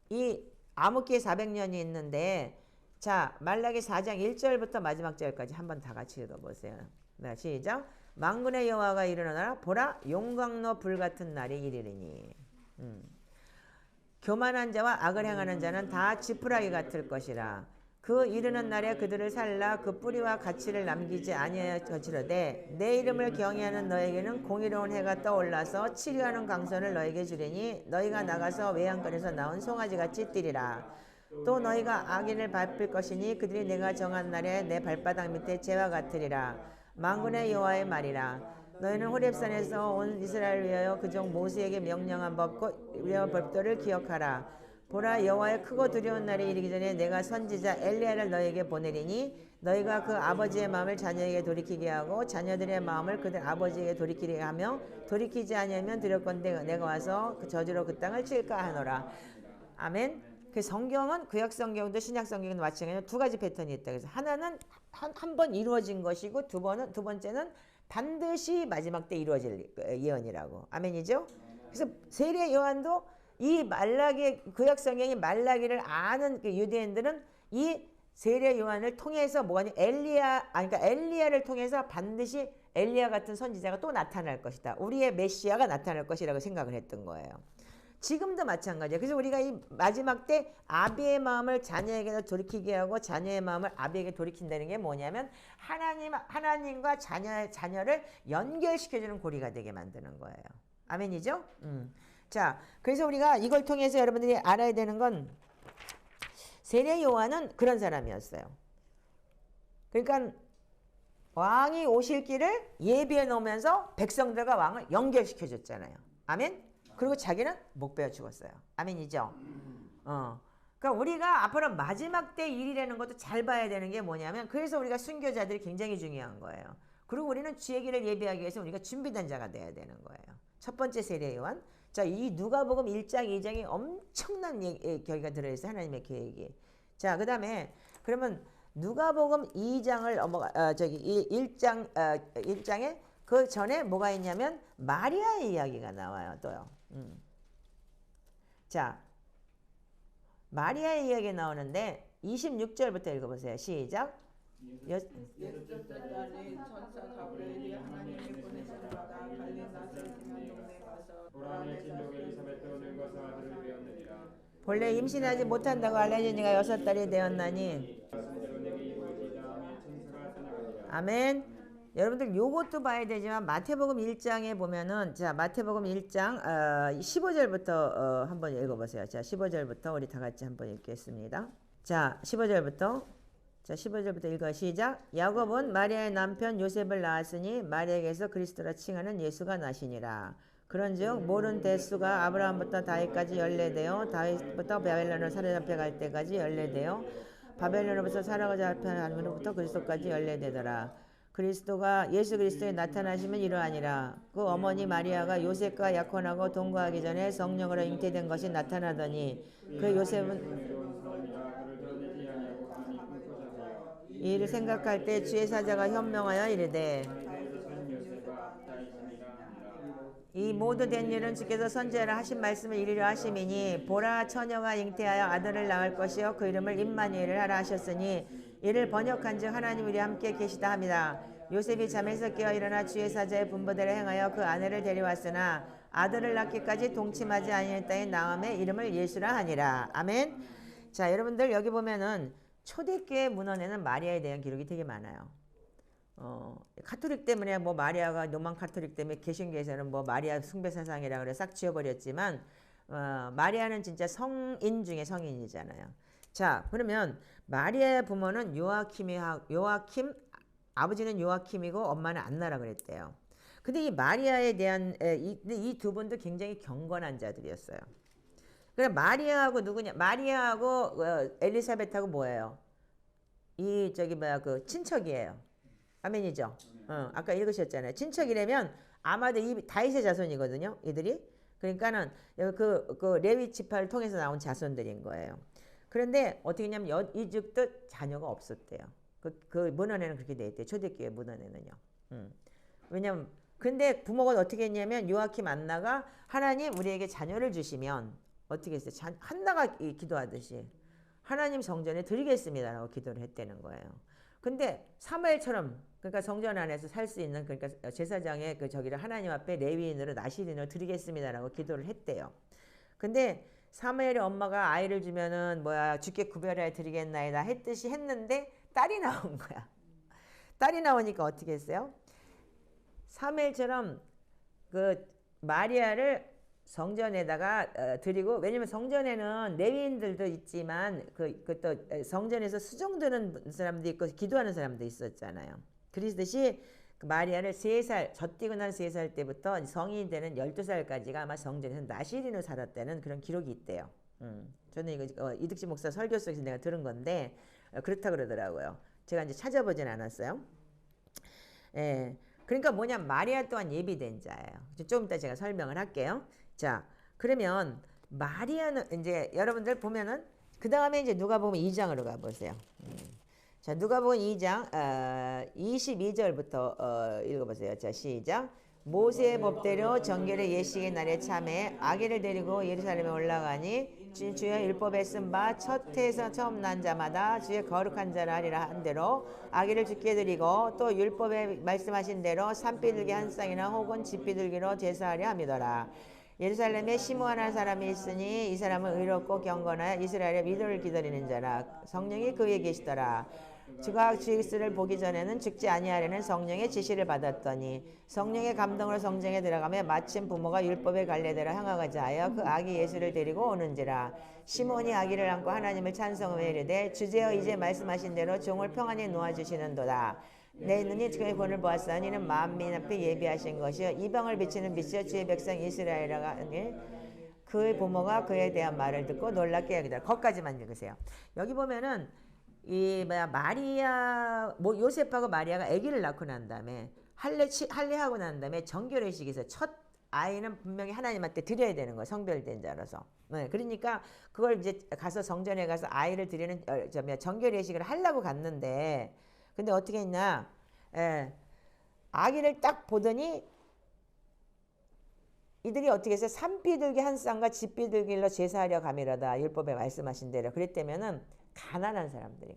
이 암흑기의 400년이 있는데 자, 말라기 4장 1절부터 마지막 절까지 한번 다 같이 읽어보세요. 네, 시작. 만군의 여호와가 이르노라 보라 용광로 불같은 날이 이르리니 교만한 자와 악을 행하는 자는 다 지푸라기 같을 것이라. 그 이르는 날에 그들을 살라 그 뿌리와 가치를 남기지 아니하여 거치려되 내 이름을 경외하는 너에게는 공의로운 해가 떠올라서 치료하는 강선을 너에게 주리니 너희가 나가서 외양간에서 나온 송아지같이 뛰리라. 또 너희가 악인을 밟을 것이니 그들이 내가 정한 날에 내 발바닥 밑에 재와 같으리라. 만군의 여호와의 말이라. 너희는 호렙산에서 온 이스라엘을 위하여 그 종 모세에게 명령한 법도를 기억하라. 보라 여호와의 크고 두려운 날이 이르기 전에 내가 선지자 엘리야를 너에게 보내리니 너희가 그 아버지의 마음을 자녀에게 돌이키게 하고 자녀들의 마음을 그들 아버지에게 돌이키게 하며 돌이키지 아니하면 두렵건대 내가 와서 그 저주로 그 땅을 칠까 하노라. 아멘. 그 성경은 구약 성경도 신약 성경도 마찬가지로 두 가지 패턴이 있다. 그래서 하나는 한 번 이루어진 것이고 두 번째는 반드시 마지막 때 이루어질 예언이라고. 아멘이죠? 그래서 세례 요한도 이 말라기 구약 성경이 말라기를 아는 그 유대인들은 이 세례 요한을 통해서 뭐가 그러니까 엘리야를 통해서 반드시 엘리야 같은 선지자가 또 나타날 것이다. 우리의 메시아가 나타날 것이라고 생각을 했던 거예요. 지금도 마찬가지예요. 그래서 우리가 이 마지막 때 아비의 마음을 자녀에게 돌이키게 하고 자녀의 마음을 아비에게 돌이킨다는 게 뭐냐면 하나님과 자녀를 연결시켜주는 고리가 되게 만드는 거예요. 아멘이죠? 자, 그래서 우리가 이걸 통해서 여러분들이 알아야 되는 건 세례 요한은 그런 사람이었어요. 그러니까 왕이 오실 길을 예비해 놓으면서 백성들과 왕을 연결시켜 줬잖아요. 아멘? 그리고 자기는 못 베어 죽었어요. 아멘이죠? 그러니까 우리가 앞으로 마지막 때 일이라는 것도 잘 봐야 되는 게 뭐냐면 그래서 우리가 순교자들이 굉장히 중요한 거예요. 그리고 우리는 주의 길을 예비하기 위해서 우리가 준비된 자가 돼야 되는 거예요. 첫 번째 세례 요한. 자, 이 누가복음 1장, 2장이 엄청난 계획이 들어있어요. 하나님의 계획이. 자, 그 다음에 그러면 누가복음 2장을 1장에 그 전에 뭐가 있냐면 마리아의 이야기가 나와요. 또요. 자, 마리아의 이야기 나오는데 26절부터 읽어보세요. 시작. 예수께서 딸이 천사 가브리엘이 하나님이 보내신 바가 갈릴리 나사렛 동네에 가서 보라의 친족 엘리사벳도 늙어서 아들을 배었느니라. 본래 임신하지 못한다고 알려지니가 6달이 되었나니. 아멘. 여러분들 요것도 봐야 되지만 마태복음 1장에 보면은 자 마태복음 1장 15절부터 한번 읽어보세요. 자 15절부터 우리 다 같이 한번 읽겠습니다. 자 15절부터 읽어 시작. 야곱은 마리아의 남편 요셉을 낳았으니 마리아에게서 그리스도라 칭하는 예수가 나시니라. 그런즉 모든 대수가 아브라함부터 다윗까지 연례되어 다윗부터 바벨론을 사로잡혀 갈 때까지 연례되어 바벨론으로부터 사로잡혀가는로부터 그리스도까지 연례되더라. 그리스도가 예수 그리스도에 나타나시면 이러하니라. 그 어머니 마리아가 요셉과 약혼하고 동거하기 전에 성령으로 잉태된 것이 나타나더니 그 요셉은 이 일을 생각할 때 주의 사자가 현명하여 이르되 이 모두 된 일은 주께서 선지자라 하신 말씀을 이루려 하심이니 보라 처녀가 잉태하여 아들을 낳을 것이요 그 이름을 임마누엘을 하라 하셨으니 이를 번역한즉 하나님 우리 함께 계시다 합니다. 요셉이 잠에서 깨어 일어나 주의 사자의 분부대로 행하여 그 아내를 데려왔으나 아들을 낳기까지 동침하지 아니했다에 나음의 이름을 예수라 하니라. 아멘. 자 여러분들 여기 보면은 초대교회 문헌에는 마리아에 대한 기록이 되게 많아요. 카톨릭 때문에 뭐 마리아가 로만 카톨릭 때문에 개신교에서는 뭐 마리아 숭배 사상이라 그래 싹 지워버렸지만 마리아는 진짜 성인 중에 성인이잖아요. 자, 그러면 마리아의 부모는 요아킴 아버지는 요아킴이고 엄마는 안나라 그랬대요. 근데 이 마리아에 대한 이 두 분도 굉장히 경건한 자들이었어요. 그럼 마리아하고 누구냐? 마리아하고 엘리사벳하고 뭐예요? 이 저기 뭐야 그 친척이에요. 아멘이죠. 아까 읽으셨잖아요. 친척이라면 아마도 이 다윗의 자손이거든요. 이들이. 그러니까는 그 레위 지파를 통해서 나온 자손들인 거예요. 그런데 어떻게 했냐면 이집도 자녀가 없었대요. 그 문헌에는 그렇게 돼 있대요. 초대교회 문헌에는요. 왜냐면 근데 부모가 어떻게 했냐면 요아킴 안나가 하나님 우리에게 자녀를 주시면 어떻게 했어요? 한나가 기도하듯이 하나님 성전에 드리겠습니다라고 기도를 했다는 거예요. 근데 사무엘처럼 그러니까 성전 안에서 살 수 있는 그러니까 제사장의 그 저기를 하나님 앞에 레위인으로 나시린으로 드리겠습니다라고 기도를 했대요. 근데 사무엘의 엄마가 아이를 주면은 뭐야 주께 구별하여 드리겠나이다 했듯이 했는데 딸이 나온 거야. 딸이 나오니까 어떻게 했어요? 사무엘처럼 그 마리아를 성전에다가 드리고 왜냐면 성전에는 레위인들도 있지만 또 성전에서 수종드는 사람도 있고 기도하는 사람도 있었잖아요. 그러듯이 그 마리아를 3살 젖띠고 난 3살 때부터 성인이 되는 12살까지가 아마 성전에서 나시린으로 살았다는 그런 기록이 있대요. 저는 이거 이득지 목사 설교 속에서 내가 들은 건데 그렇다 그러더라고요. 제가 이제 찾아보진 않았어요. 예. 그러니까 뭐냐 마리아 또한 예비된 자예요. 좀 이따 제가 설명을 할게요. 자, 그러면 마리아는 이제 여러분들 보면은 그 다음에 이제 누가복음 2장으로 가보세요. 자, 누가복음 2장 22절부터 읽어보세요. 자, 시작. 모세의 법대로 정결의 예식의 날에 참에 아기를 데리고 예루살렘에 올라가니 주의 율법에 쓴 바 첫 해에서 처음 난 자마다 주의 거룩한 자라 하리라 한 대로 아기를 죽게 드리고 또 율법에 말씀하신 대로 산비둘기 한 쌍이나 혹은 집비둘기로 제사하려 함이더라. 예루살렘에 시므온이라는 사람이 있으니 이 사람은 의롭고 경건하여 이스라엘의 위로를 기다리는 자라. 성령이 그에게 계시더라. 그가 주의 보기 전에는 죽지 아니하려는 성령의 지시를 받았더니 성령의 감동으로 성전에 들어가며 마침 부모가 율법의 갈례대로 향하고자 하여 그 아기 예수를 데리고 오는지라. 시몬이 아기를 안고 하나님을 찬송하며 이르되 주제여 이제 말씀하신 대로 종을 평안히 놓아주시는도다. 내 눈이 그의 본을 보았사니 이는 만민 앞에 예비하신 것이요 이방을 비치는 빛이요 주의 백성 이스라엘이라 하니 그의 부모가 그에 대한 말을 듣고 놀랍게 여기더라. 거기까지만 읽으세요. 여기 보면은 이 마리아 요셉하고 마리아가 아기를 낳고 난 다음에 할례하고 난 다음에 정결의식에서 첫 아이는 분명히 하나님한테 드려야 되는 거예요. 성별된 자라서. 네, 그러니까 그걸 이제 가서 성전에 가서 아이를 드리는 정결의식을 하려고 갔는데 근데 어떻게 했냐? 아기를 딱 보더니 이들이 어떻게 해서 산비둘기 한 쌍과 집비둘기로 제사하려 가미로다. 율법에 말씀하신 대로. 그랬다면은 가난한 사람들인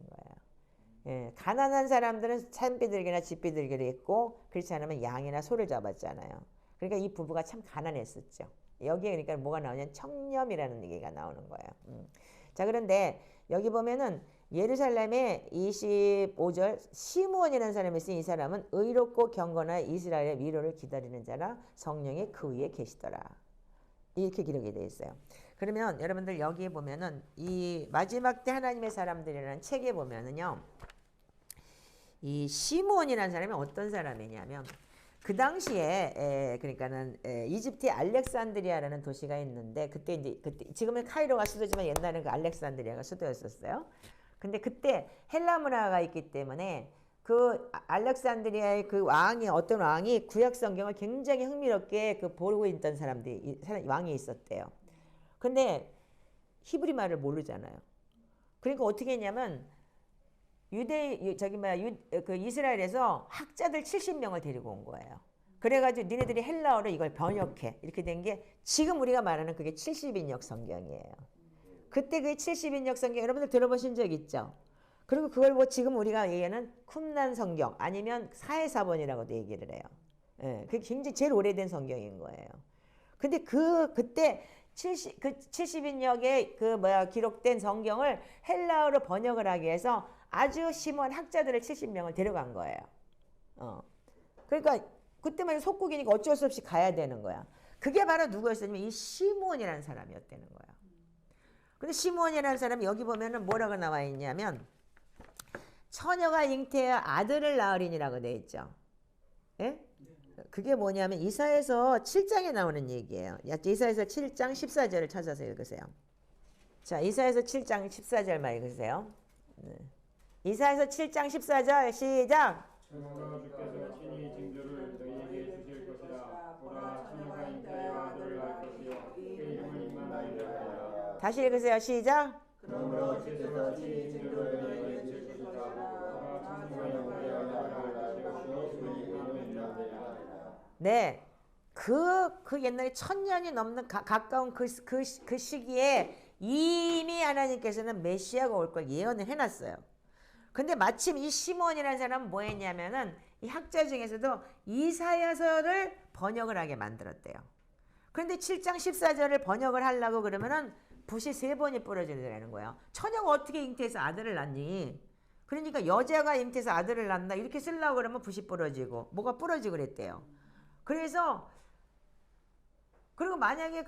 거예요. 가난한 사람들은 산비둘기나 집비둘기를 했고 그렇지 않으면 양이나 소를 잡았잖아요. 그러니까 이 부부가 참 가난했었죠. 여기에 그러니까 뭐가 나오냐면 청렴이라는 얘기가 나오는 거예요. 자, 그런데 여기 보면은 예루살렘에 25절 시므온이라는 사람이 있으니 이 사람은 의롭고 경건한 이스라엘의 위로를 기다리는 자라 성령이 그 위에 계시더라. 이렇게 기록이 되어 있어요. 그러면 여러분들 여기에 보면은 이 마지막 때 하나님의 사람들이라는 책에 보면은요. 이 시므온이라는 사람이 어떤 사람이냐면 그 당시에 그러니까는 이집트의 알렉산드리아라는 도시가 있는데 그때 지금은 카이로가 수도지만 옛날에는 그 알렉산드리아가 수도였었어요. 근데 그때 헬라 문화가 있기 때문에 그 알렉산드리아의 그 어떤 왕이 구약 성경을 굉장히 흥미롭게 보고 있던 왕이 있었대요. 근데 히브리 말을 모르잖아요. 그러니까 어떻게 했냐면 이스라엘에서 학자들 70명을 데리고 온 거예요. 그래가지고 니네들이 헬라어로 이걸 번역해. 이렇게 된 게 지금 우리가 말하는 그게 70인역 성경이에요. 그때 그 70인역 성경 여러분들 들어보신 적 있죠? 그리고 그걸 지금 우리가 얘기하는 쿰난 성경 아니면 사해사본이라고도 얘기를 해요. 그게 굉장히 제일 오래된 성경인 거예요. 근데 그때 70인역에 기록된 성경을 헬라어로 번역을 하기 위해서 아주 심한 학자들을 70명을 데려간 거예요. 그러니까 그때만 속국이니까 어쩔 수 없이 가야 되는 거야. 그게 바로 누구였냐면 이 시므온이라는 사람이었다는 거야. 근데 시므온이라는 사람이 여기 보면은 뭐라고 나와 있냐면 처녀가 잉태하여 아들을 낳으리니라고 돼 있죠. 예? 그게 뭐냐면 이사야서 7장에 나오는 얘기예요. 이사야서 7장 14절을 찾아서 읽으세요. 자, 이사야서 7장 14절만 읽으세요. 이사야서 7장 14절 시작. 그러므로 주께서 친히 징조를 너희에게 주실 것이라. 보라, 처녀가 잉태하여 아들을 낳을 것이요 그 이름을 임마누엘이라 하리라. 다시 읽으세요. 시작. 그러므로 주께서 친히 징조를 너희에게 주실 것이라. 보라, 처녀가 잉태하여 아들을 낳을 것이요 그 이름을 임마누엘이라 하리라. 네. 그 옛날에 1000년이 넘는 가까운 그 시기에 이미 하나님께서는 메시아가 올 걸 예언을 해놨어요. 근데 마침 이 시므온이라는 사람은 뭐 했냐면은 이 학자 중에서도 이사야서를 번역을 하게 만들었대요. 그런데 7장 14절을 번역을 하려고 그러면은 붓이 3번이 부러지는 거예요. 처녀가 어떻게 잉태해서 아들을 낳니? 그러니까 여자가 잉태해서 아들을 낳는다 이렇게 쓰려고 그러면 붓이 부러지고 뭐가 부러지고 그랬대요. 그래서 그리고 만약에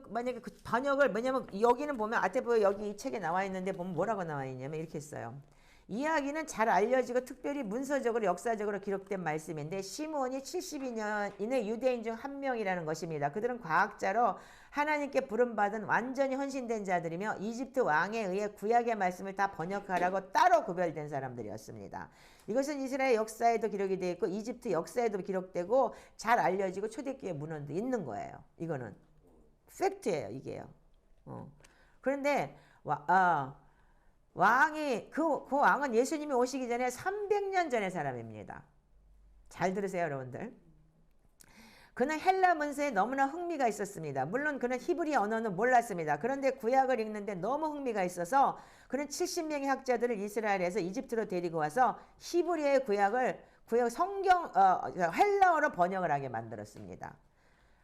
만약에 그 번역을 뭐냐면 여기는 보면 아테보 여기 이 책에 나와 있는데 보면 뭐라고 나와 있냐면 이렇게 써요. 이야기는 잘 알려지고 특별히 문서적으로 역사적으로 기록된 말씀인데 시므온이 72년 이내 유대인 중 한 명이라는 것입니다. 그들은 과학자로 하나님께 부름받은 완전히 헌신된 자들이며 이집트 왕에 의해 구약의 말씀을 다 번역하라고 따로 구별된 사람들이었습니다. 이것은 이스라엘 역사에도 기록이 되어 있고 이집트 역사에도 기록되고 잘 알려지고 초대교회 문헌도 있는 거예요. 이거는 팩트예요. 이게요. 그런데 왕이 그 왕은 예수님이 오시기 전에 300년 전의 사람입니다. 잘 들으세요, 여러분들. 그는 헬라 문서에 너무나 흥미가 있었습니다. 물론 그는 히브리 언어는 몰랐습니다. 그런데 구약을 읽는데 너무 흥미가 있어서 그는 70명의 학자들을 이스라엘에서 이집트로 데리고 와서 히브리의 구약 성경 헬라어로 번역을 하게 만들었습니다.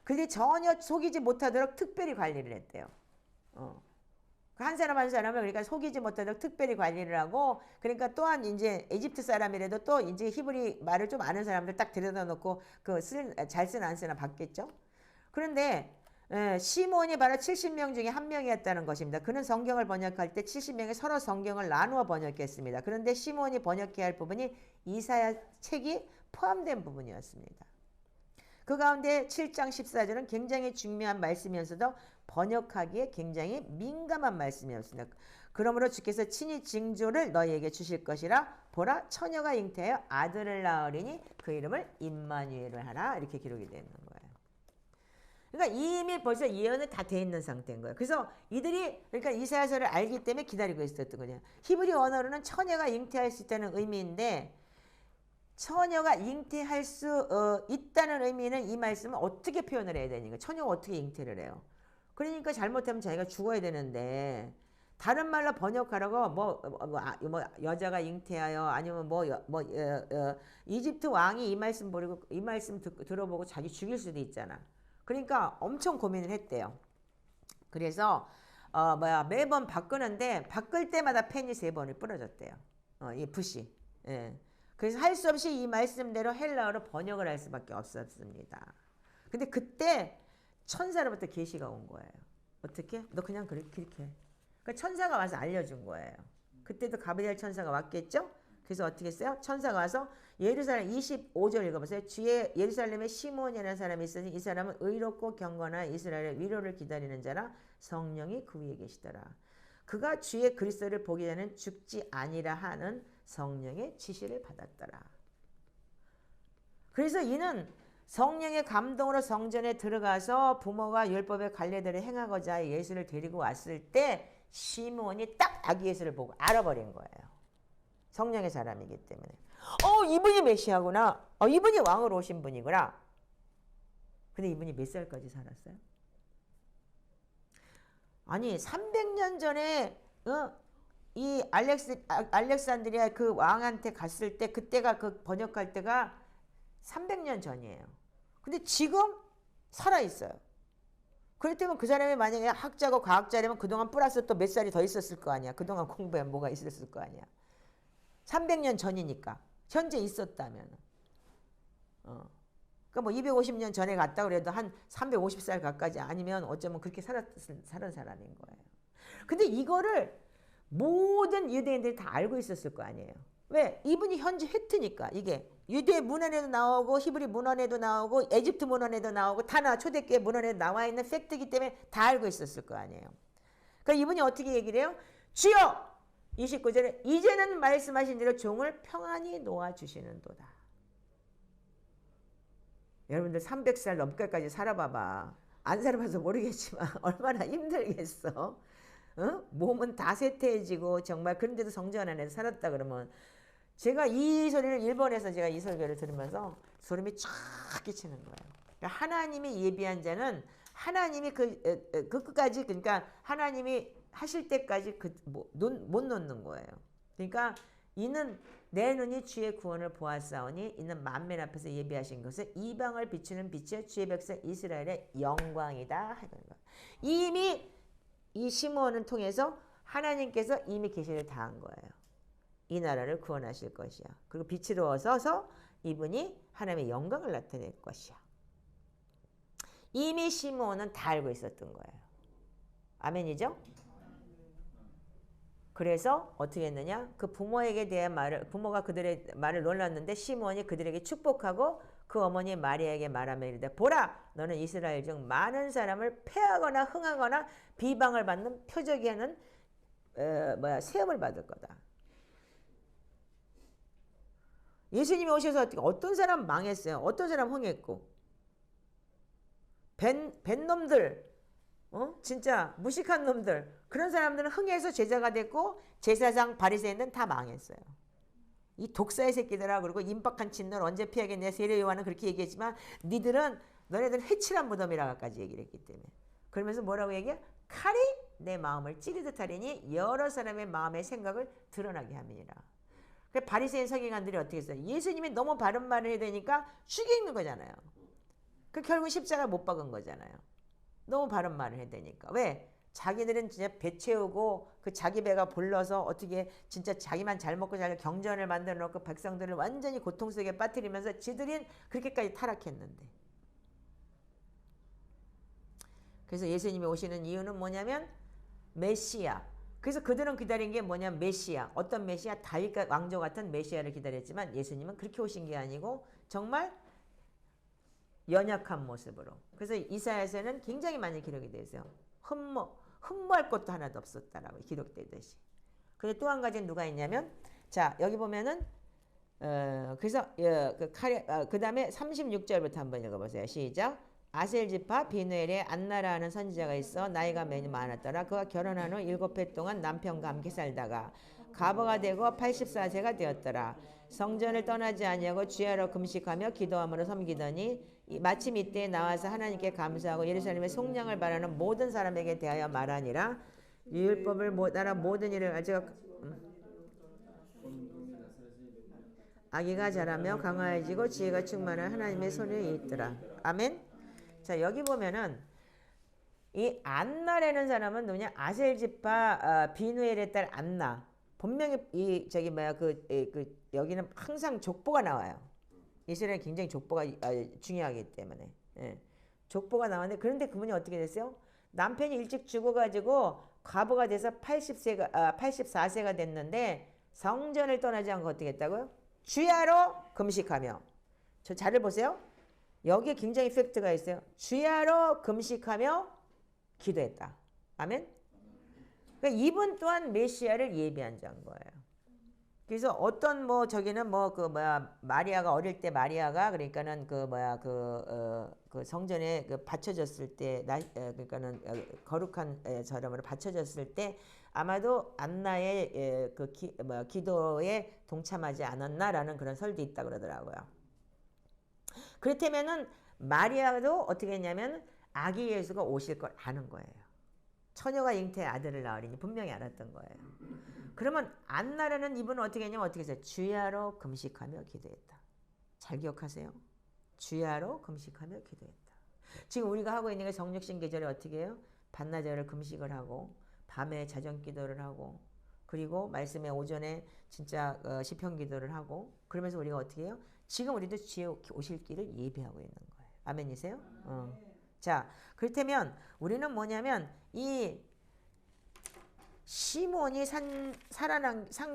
그런데 전혀 속이지 못하도록 특별히 관리를 했대요. 한 사람 한 사람을 그러니까 속이지 못하도록 특별히 관리를 하고 그러니까 또한 이제 이집트 사람이라도 또 이제 히브리 말을 좀 아는 사람들 딱 들여다 놓고 잘 쓰나 안 쓰나 봤겠죠. 그런데 시몬이 바로 70명 중에 한 명이었다는 것입니다. 그는 성경을 번역할 때 70명이 서로 성경을 나누어 번역했습니다. 그런데 시몬이 번역해야 할 부분이 이사야 책이 포함된 부분이었습니다. 그 가운데 7장 14절은 굉장히 중요한 말씀이면서도 번역하기에 굉장히 민감한 말씀이었습니다. 그러므로 주께서 친히 징조를 너희에게 주실 것이라. 보라, 처녀가 잉태하여 아들을 낳으리니 그 이름을 임마누엘을 하라. 이렇게 기록이 되어 있는 거예요. 그러니까 이미 벌써 예언은 다 돼 있는 상태인 거예요. 그래서 이들이 그러니까 이사야서를 알기 때문에 기다리고 있었던 거예요. 히브리 언어로는 처녀가 잉태할 수 있다는 의미인데 처녀가 잉태할 수 있다는 의미는 이 말씀은 어떻게 표현을 해야 되니까 처녀가 어떻게 잉태를 해요. 그러니까 잘못하면 자기가 죽어야 되는데 다른 말로 번역하라고 뭐 여자가 잉태하여 아니면 이집트 왕이 이 말씀 들어보고 자기 죽일 수도 있잖아. 그러니까 엄청 고민을 했대요. 그래서 매번 바꾸는데 바꿀 때마다 펜이 3번을 부러졌대요. 이 붓이. 예. 그래서 할 수 없이 이 말씀대로 헬라어로 번역을 할 수밖에 없었습니다. 근데 그때 천사로부터 계시가 온 거예요. 어떻게? 너 그냥 그렇게 해. 그러니까 천사가 와서 알려준 거예요. 그때도 가브리엘 천사가 왔겠죠? 그래서 어떻게 했어요? 천사가 와서 예루살렘 25절 읽어보세요. 주의 예루살렘에 시몬이라는 사람이 있으니 이 사람은 의롭고 경건한 이스라엘의 위로를 기다리는 자라. 성령이 그 위에 계시더라. 그가 주의 그리스도를 보기 전에는 죽지 아니라 하는 성령의 지시를 받았더라. 그래서 이는 성령의 감동으로 성전에 들어가서 부모가 율법의 관례대로 행하고자 예수를 데리고 왔을 때 시므온이 딱 아기 예수를 보고 알아버린 거예요. 성령의 사람이기 때문에. 이분이 메시아구나. 이분이 왕으로 오신 분이구나. 근데 이분이 몇 살까지 살았어요? 아니 300년 전에 이 알렉산드리아 그 왕한테 갔을 때 그때가 그 번역할 때가 300년 전이에요. 근데 지금 살아있어요. 그렇다면 그 사람이 만약에 학자고 과학자라면 그동안 플러스 또 몇 살이 더 있었을 거 아니야. 그동안 공부한 뭐가 있었을 거 아니야. 300년 전이니까 현재 있었다면 그러니까 뭐 250년 전에 갔다 그래도 한 350살 가까이 아니면 어쩌면 그렇게 사는 사람인 거예요. 근데 이거를 모든 유대인들이 다 알고 있었을 거 아니에요. 왜? 이분이 현지 획트니까. 이게 유대 문헌에도 나오고 히브리 문헌에도 나오고 에집트 문헌에도 나오고 다나 초대교회 문헌에 나와 있는 팩트이기 때문에 다 알고 있었을 거 아니에요. 그러니까 이분이 어떻게 얘기를 해요? 주여! 29절에 이제는 말씀하신 대로 종을 평안히 놓아주시는도다. 여러분들 300살 넘게까지 살아봐봐. 안 살아봐서 모르겠지만 얼마나 힘들겠어. 몸은 다 쇠퇴해지고 정말 그런데도 성전 안에서 살았다 그러면 제가 이 소리를 일본에서 제가 이 설교를 들으면서 소름이 쫙 끼치는 거예요. 그러니까 하나님이 예비한 자는 하나님이 그 끝까지 그러니까 하나님이 하실 때까지 못 놓는 거예요. 그러니까 이는 내 눈이 주의 구원을 보았사오니 이는 만민 앞에서 예비하신 것은 이방을 비추는 빛이요 주의 백성 이스라엘의 영광이다. 이미 이 시므온을 통해서 하나님께서 이미 계시를 다한 거예요. 이 나라를 구원하실 것이야. 그리고 빛으로 서서 이분이 하나님의 영광을 나타낼 것이야. 이미 시므온은 다 알고 있었던 거예요. 아멘이죠? 그래서 어떻게 했느냐? 그 부모에게 대한 부모가 그들의 말을 놀랐는데 시므온이 그들에게 축복하고 그 어머니 마리아에게 말하며 이르되 보라 너는 이스라엘 중 많은 사람을 패하거나 흥하거나 비방을 받는 표적이 하는 시험을 받을 거다. 예수님이 오셔서 어떤 사람 망했어요. 어떤 사람 흥했고 벤 놈들 진짜 무식한 놈들 그런 사람들은 흥해서 제자가 됐고 제사장 바리새인들은 다 망했어요. 이 독사의 새끼들아 그리고 임박한 친들 언제 피하겠냐 세례 요한은 그렇게 얘기했지만 너네들은 해칠한 무덤이라고까지 얘기를 했기 때문에 그러면서 뭐라고 얘기해? 칼이 내 마음을 찌르듯 하리니 여러 사람의 마음의 생각을 드러나게 함이니라. 그 바리새인 서기관들이 어떻게 했어요? 예수님이 너무 바른 말을 해야 되니까 죽이는 거잖아요. 그 결국 십자가 못 박은 거잖아요. 너무 바른 말을 해야 되니까. 왜? 자기들은 진짜 배 채우고 그 자기 배가 불러서 어떻게 진짜 자기만 잘 먹고 잘 경전을 만들어 놓고 백성들을 완전히 고통 속에 빠뜨리면서 지들은 그렇게까지 타락했는데. 그래서 예수님이 오시는 이유는 뭐냐면 메시아. 그래서 그들은 기다린 게 뭐냐면 메시아. 어떤 메시아? 다윗 왕조 같은 메시아를 기다렸지만 예수님은 그렇게 오신 게 아니고 정말 연약한 모습으로. 그래서 이사야서는 굉장히 많이 기록이 되어 있어요. 흠모할 것도 하나도 없었다라고 기록되듯이. 근데 또 한 가지는 누가 있냐면 자 여기 보면은 그래서 그 다음에 36절부터 한번 읽어보세요. 시작. 아셀지파 비누엘에 안나라 하는 선지자가 있어 나이가 매우 많았더라. 그가 결혼한 후 7해 동안 남편과 함께 살다가 가버가 되고 84세가 되었더라. 성전을 떠나지 아니하고 주야로 금식하며 기도함으로 섬기더니 마침 이때에 나와서 하나님께 감사하고 예루살렘의 속량을 바라는 모든 사람에게 대하여 말하니라. 율법을 따라 모든 일을 아기가 자라며 강화해지고 지혜가 충만한 하나님의 손에 있더라. 아멘. 자 여기 보면은 이 안나라는 사람은 누구냐? 아셀지파 비누엘의 딸 안나. 분명히 여기는 항상 족보가 나와요. 이스라엘 굉장히 족보가 중요하기 때문에 족보가 나왔는데 그런데 그분이 어떻게 됐어요? 남편이 일찍 죽어가지고 과부가 돼서 84세가 됐는데 성전을 떠나지 않고 어떻게 했다고요? 주야로 금식하며. 저 자를 보세요. 여기에 굉장히 팩트가 있어요. 주야로 금식하며 기도했다. 아멘? 그러니까 이분 또한 메시아를 예비한 자인 거예요. 그래서 어떤 저기는 마리아가 어릴 때 마리아가 그러니까는 그 성전에 바쳐졌을 때 그러니까는 거룩한 저름으로 바쳐졌을 때 아마도 안나의 기도에 동참하지 않았나라는 그런 설도 있다 그러더라고요. 그렇다면은 마리아도 어떻게 했냐면 아기 예수가 오실 걸 아는 거예요. 처녀가 잉태의 아들을 낳으리니 분명히 알았던 거예요. 그러면 안나라는 이분은 어떻게 했냐면 어떻게 했어요? 주야로 금식하며 기도했다. 잘 기억하세요. 주야로 금식하며 기도했다. 지금 우리가 하고 있는 게 성육신 계절에 어떻게 해요? 반나절을 금식을 하고 밤에 자정 기도를 하고 그리고 말씀에 오전에 진짜 시편 기도를 하고 그러면서 우리가 어떻게 해요? 지금 우리도 주의 오실 길을 예비하고 있는 거예요. 아멘이세요? 자, 그렇다면 우리는 뭐냐면 이 시몬이 산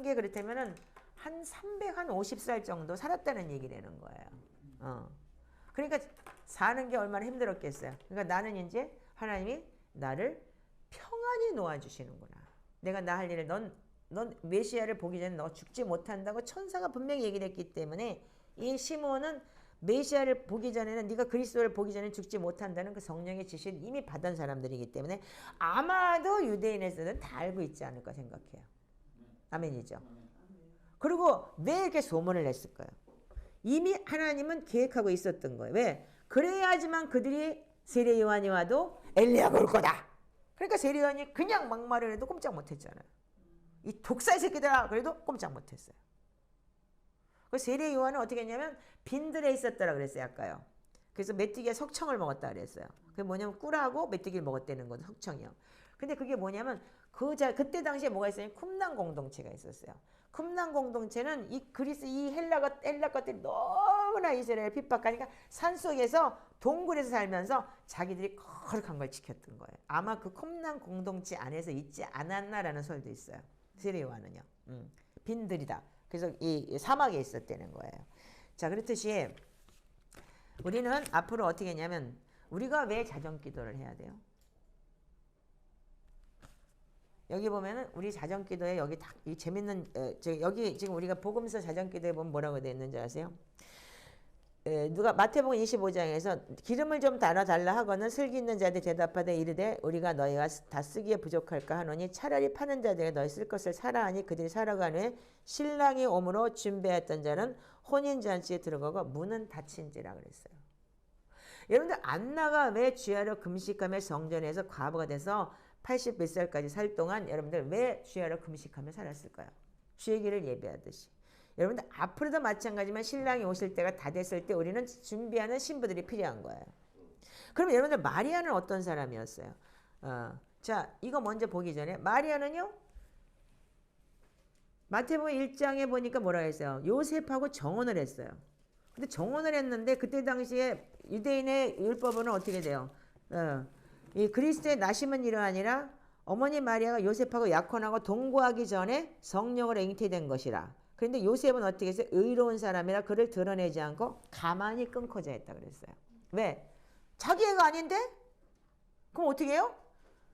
게 그렇다면은 한 350살 정도 살았다는 얘기라는 거예요. 그러니까 사는 게 얼마나 힘들었겠어요. 그러니까 나는 이제 하나님이 나를 평안히 놓아주시는구나. 내가 나 할 일을 넌 메시아를 보기 전에 너 죽지 못한다고 천사가 분명히 얘기를 했기 때문에 이 시몬은 메시아를 보기 전에는 네가 그리스도를 보기 전에 죽지 못한다는 그 성령의 지시를 이미 받은 사람들이기 때문에 아마도 유대인에서는 다 알고 있지 않을까 생각해요. 아멘이죠. 그리고 왜 이렇게 소문을 냈을까요? 이미 하나님은 계획하고 있었던 거예요. 왜? 그래야지만 그들이 세례 요한이 와도 엘리야가 올 거다. 그러니까 세례 요한이 그냥 막말을 해도 꼼짝 못했잖아요. 이 독사의 새끼들아 그래도 꼼짝 못했어요. 그 세례 요한은 어떻게 했냐면 빈들에 있었더라 그랬어요. 아까요. 그래서 메뚜기가 석청을 먹었다 그랬어요. 그게 뭐냐면 꿀하고 메뚜기를 먹었다는 거죠. 석청이요. 근데 그게 뭐냐면 그때 당시에 뭐가 있어요? 쿰란 공동체가 있었어요. 쿰란 공동체는 이 그리스 이 헬라 것들이 너무나 이스라엘 핍박하니까 산속에서 동굴에서 살면서 자기들이 거룩한 걸 지켰던 거예요. 아마 그 쿰란 공동체 안에서 있지 않았나라는 설도 있어요. 세례 요한은요. 빈들이다. 그래서 이 사막에 있었다는 거예요. 자, 그렇듯이 우리는 앞으로 어떻게 했냐면 우리가 왜 자정기도를 해야 돼요? 여기 보면은 우리 자정기도에 여기 딱 이 재밌는 여기 지금 우리가 복음서 자정기도에 보면 뭐라고 되어 있는지 아세요? 누가 마태복음 25장에서 기름을 좀 달아달라 하거는 슬기 있는 자들 대답하되 이르되 우리가 너희가 다 쓰기에 부족할까 하노니 차라리 파는 자들에게 너희 쓸 것을 사라 하니 그들이 살아간 후에 신랑이 오므로 준비했던 자는 혼인잔치에 들어가고 문은 닫힌지라 그랬어요. 여러분들 안나가 왜 주야로 금식하며 성전에서 과부가 돼서 80 몇 살까지 살 동안 여러분들 왜 주야로 금식하며 살았을까요? 주의 길을 예배하듯이. 여러분들 앞으로도 마찬가지지만 신랑이 오실 때가 다 됐을 때 우리는 준비하는 신부들이 필요한 거예요. 그럼 여러분들 마리아는 어떤 사람이었어요? 자, 이거 먼저 보기 전에 마리아는요. 마태복음 1장에 보니까 뭐라 했어요? 요셉하고 정혼을 했어요. 근데 정혼을 했는데 그때 당시에 유대인의 율법은 어떻게 돼요? 이 그리스도의 나심은 이러하니라 어머니 마리아가 요셉하고 약혼하고 동거하기 전에 성령으로 잉태된 것이라. 그런데 요셉은 어떻게 했어요? 의로운 사람이라 그를 드러내지 않고 가만히 끊고자 했다 그랬어요. 왜? 자기 애가 아닌데? 그럼 어떻게 해요?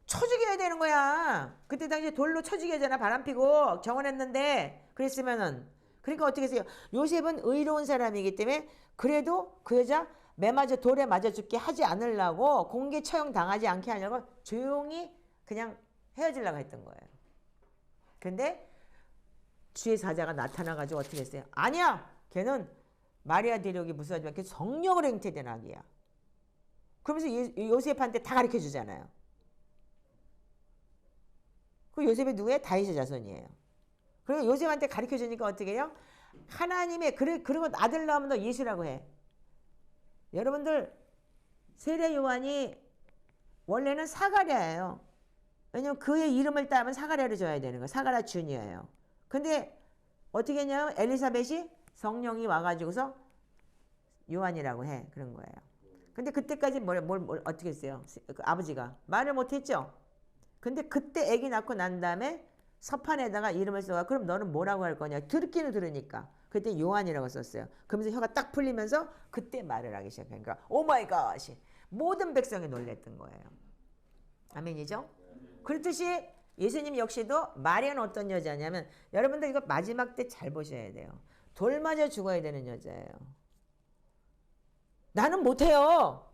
쳐 죽여야 되는 거야. 그때 당시에 돌로 쳐 죽여잖아. 바람 피고 정혼했는데 그랬으면은. 그러니까 어떻게 했어요? 요셉은 의로운 사람이기 때문에 그래도 그 여자 매 맞아 돌에 맞아 죽게 하지 않으려고 공개 처형 당하지 않게 하려고 조용히 그냥 헤어지려고 했던 거예요. 근데 주의 사자가 나타나가지고 어떻게 했어요? 아니야! 걔는 마리아 대력이 무서워하지만 걔 성령으로 잉태된 아기야. 그러면서 요셉한테 다 가르쳐 주잖아요. 그 요셉이 누구예요? 다윗의 자손이에요. 그리고 요셉한테 가르쳐 주니까 어떻게 해요? 하나님의 그리고 아들 낳으면 너 예수라고 해. 여러분들 세례 요한이 원래는 사가랴예요. 왜냐면 그의 이름을 따면 사가랴를 줘야 되는 거예요. 사가랴 주니어예요. 근데 어떻게 했냐면 엘리사벳이 성령이 와가지고서 요한이라고 해. 그런 거예요. 근데 그때까지 뭘 어떻게 했어요? 그 아버지가 말을 못했죠. 근데 그때 아기 낳고 난 다음에 서판에다가 이름을 써가 그럼 너는 뭐라고 할 거냐? 듣기는 들으니까 그때 요한이라고 썼어요. 그러면서 혀가 딱 풀리면서 그때 말을 하기 시작하니까 오 마이 갓 모든 백성이 놀랬던 거예요. 아멘이죠? 그렇듯이 예수님 역시도 마리아는 어떤 여자냐면 여러분들 이거 마지막 때 잘 보셔야 돼요. 돌 맞아 죽어야 되는 여자예요. 나는 못해요.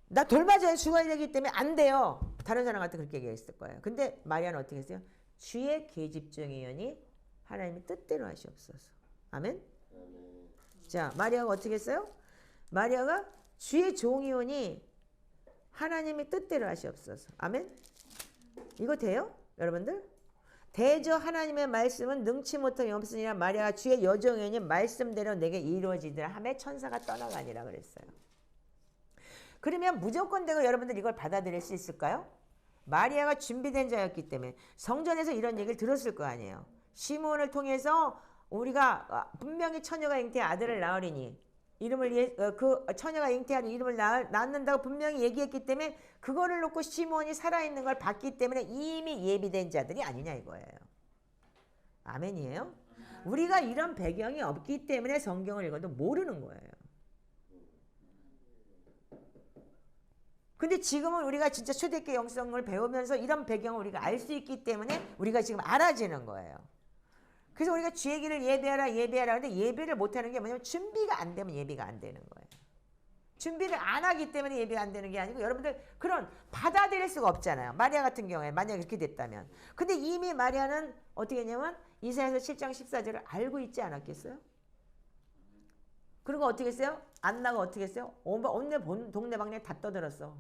나 돌 맞아 죽어야 되기 때문에 안 돼요. 다른 사람한테 그렇게 얘기했을 거예요. 근데 마리아는 어떻게 했어요? 주의 계집종이오니 하나님의 뜻대로 하시옵소서. 아멘? 자, 마리아가 어떻게 했어요? 마리아가 주의 종이오니 하나님의 뜻대로 하시옵소서. 아멘? 이거 돼요? 여러분들? 대저 하나님의 말씀은 능치 못함이 없으니라 마리아가 주의 여종이오니 말씀대로 내게 이루어지더라 하매 천사가 떠나가니라 그랬어요. 그러면 무조건 되고 여러분들 이걸 받아들일 수 있을까요? 마리아가 준비된 자였기 때문에 성전에서 이런 얘기를 들었을 거 아니에요. 시몬을 통해서 우리가 분명히 처녀가 잉태의 아들을 낳으리니 이름을 그 처녀가 잉태하는 이름을 낳는다고 분명히 얘기했기 때문에 그거를 놓고 시몬이 살아있는 걸 봤기 때문에 이미 예비된 자들이 아니냐 이거예요. 아멘이에요? 우리가 이런 배경이 없기 때문에 성경을 읽어도 모르는 거예요. 근데 지금은 우리가 진짜 초대교회 영성을 배우면서 이런 배경을 우리가 알 수 있기 때문에 우리가 지금 알아지는 거예요. 그래서 우리가 주의 길을 예배하라 예배하라 하는데 예배를 못하는 게 뭐냐면 준비가 안 되면 예배가 안 되는 거예요. 준비를 안 하기 때문에 예배가 안 되는 게 아니고 여러분들 그런 받아들일 수가 없잖아요. 마리아 같은 경우에 만약에 그렇게 됐다면. 근데 이미 마리아는 어떻게 했냐면 이사야서 7장 14절을 알고 있지 않았겠어요? 그리고 어떻게 했어요? 안나가 어떻게 했어요? 온 동네방네 다 떠들었어.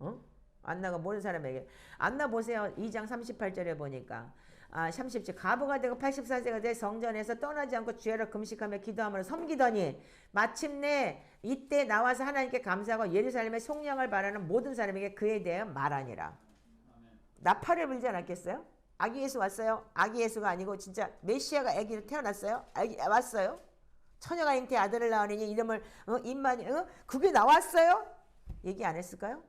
어? 안나가 모르는 사람에게. 안나 보세요. 2장 38절에 보니까 30절 가부가 되고 84세가 돼 성전에서 떠나지 않고 주야로 금식하며 기도함으로 섬기더니 마침내 이때 나와서 하나님께 감사하고 예루살렘의 속량을 바라는 모든 사람에게 그에 대해 말하니라. 나팔을 불지 않았겠어요? 아기 예수 왔어요? 아기 예수가 아니고 진짜 메시아가 아기로 태어났어요? 왔어요? 처녀가 잉태 아들을 낳으니 이름을 임마니 그게 나왔어요? 얘기 안 했을까요?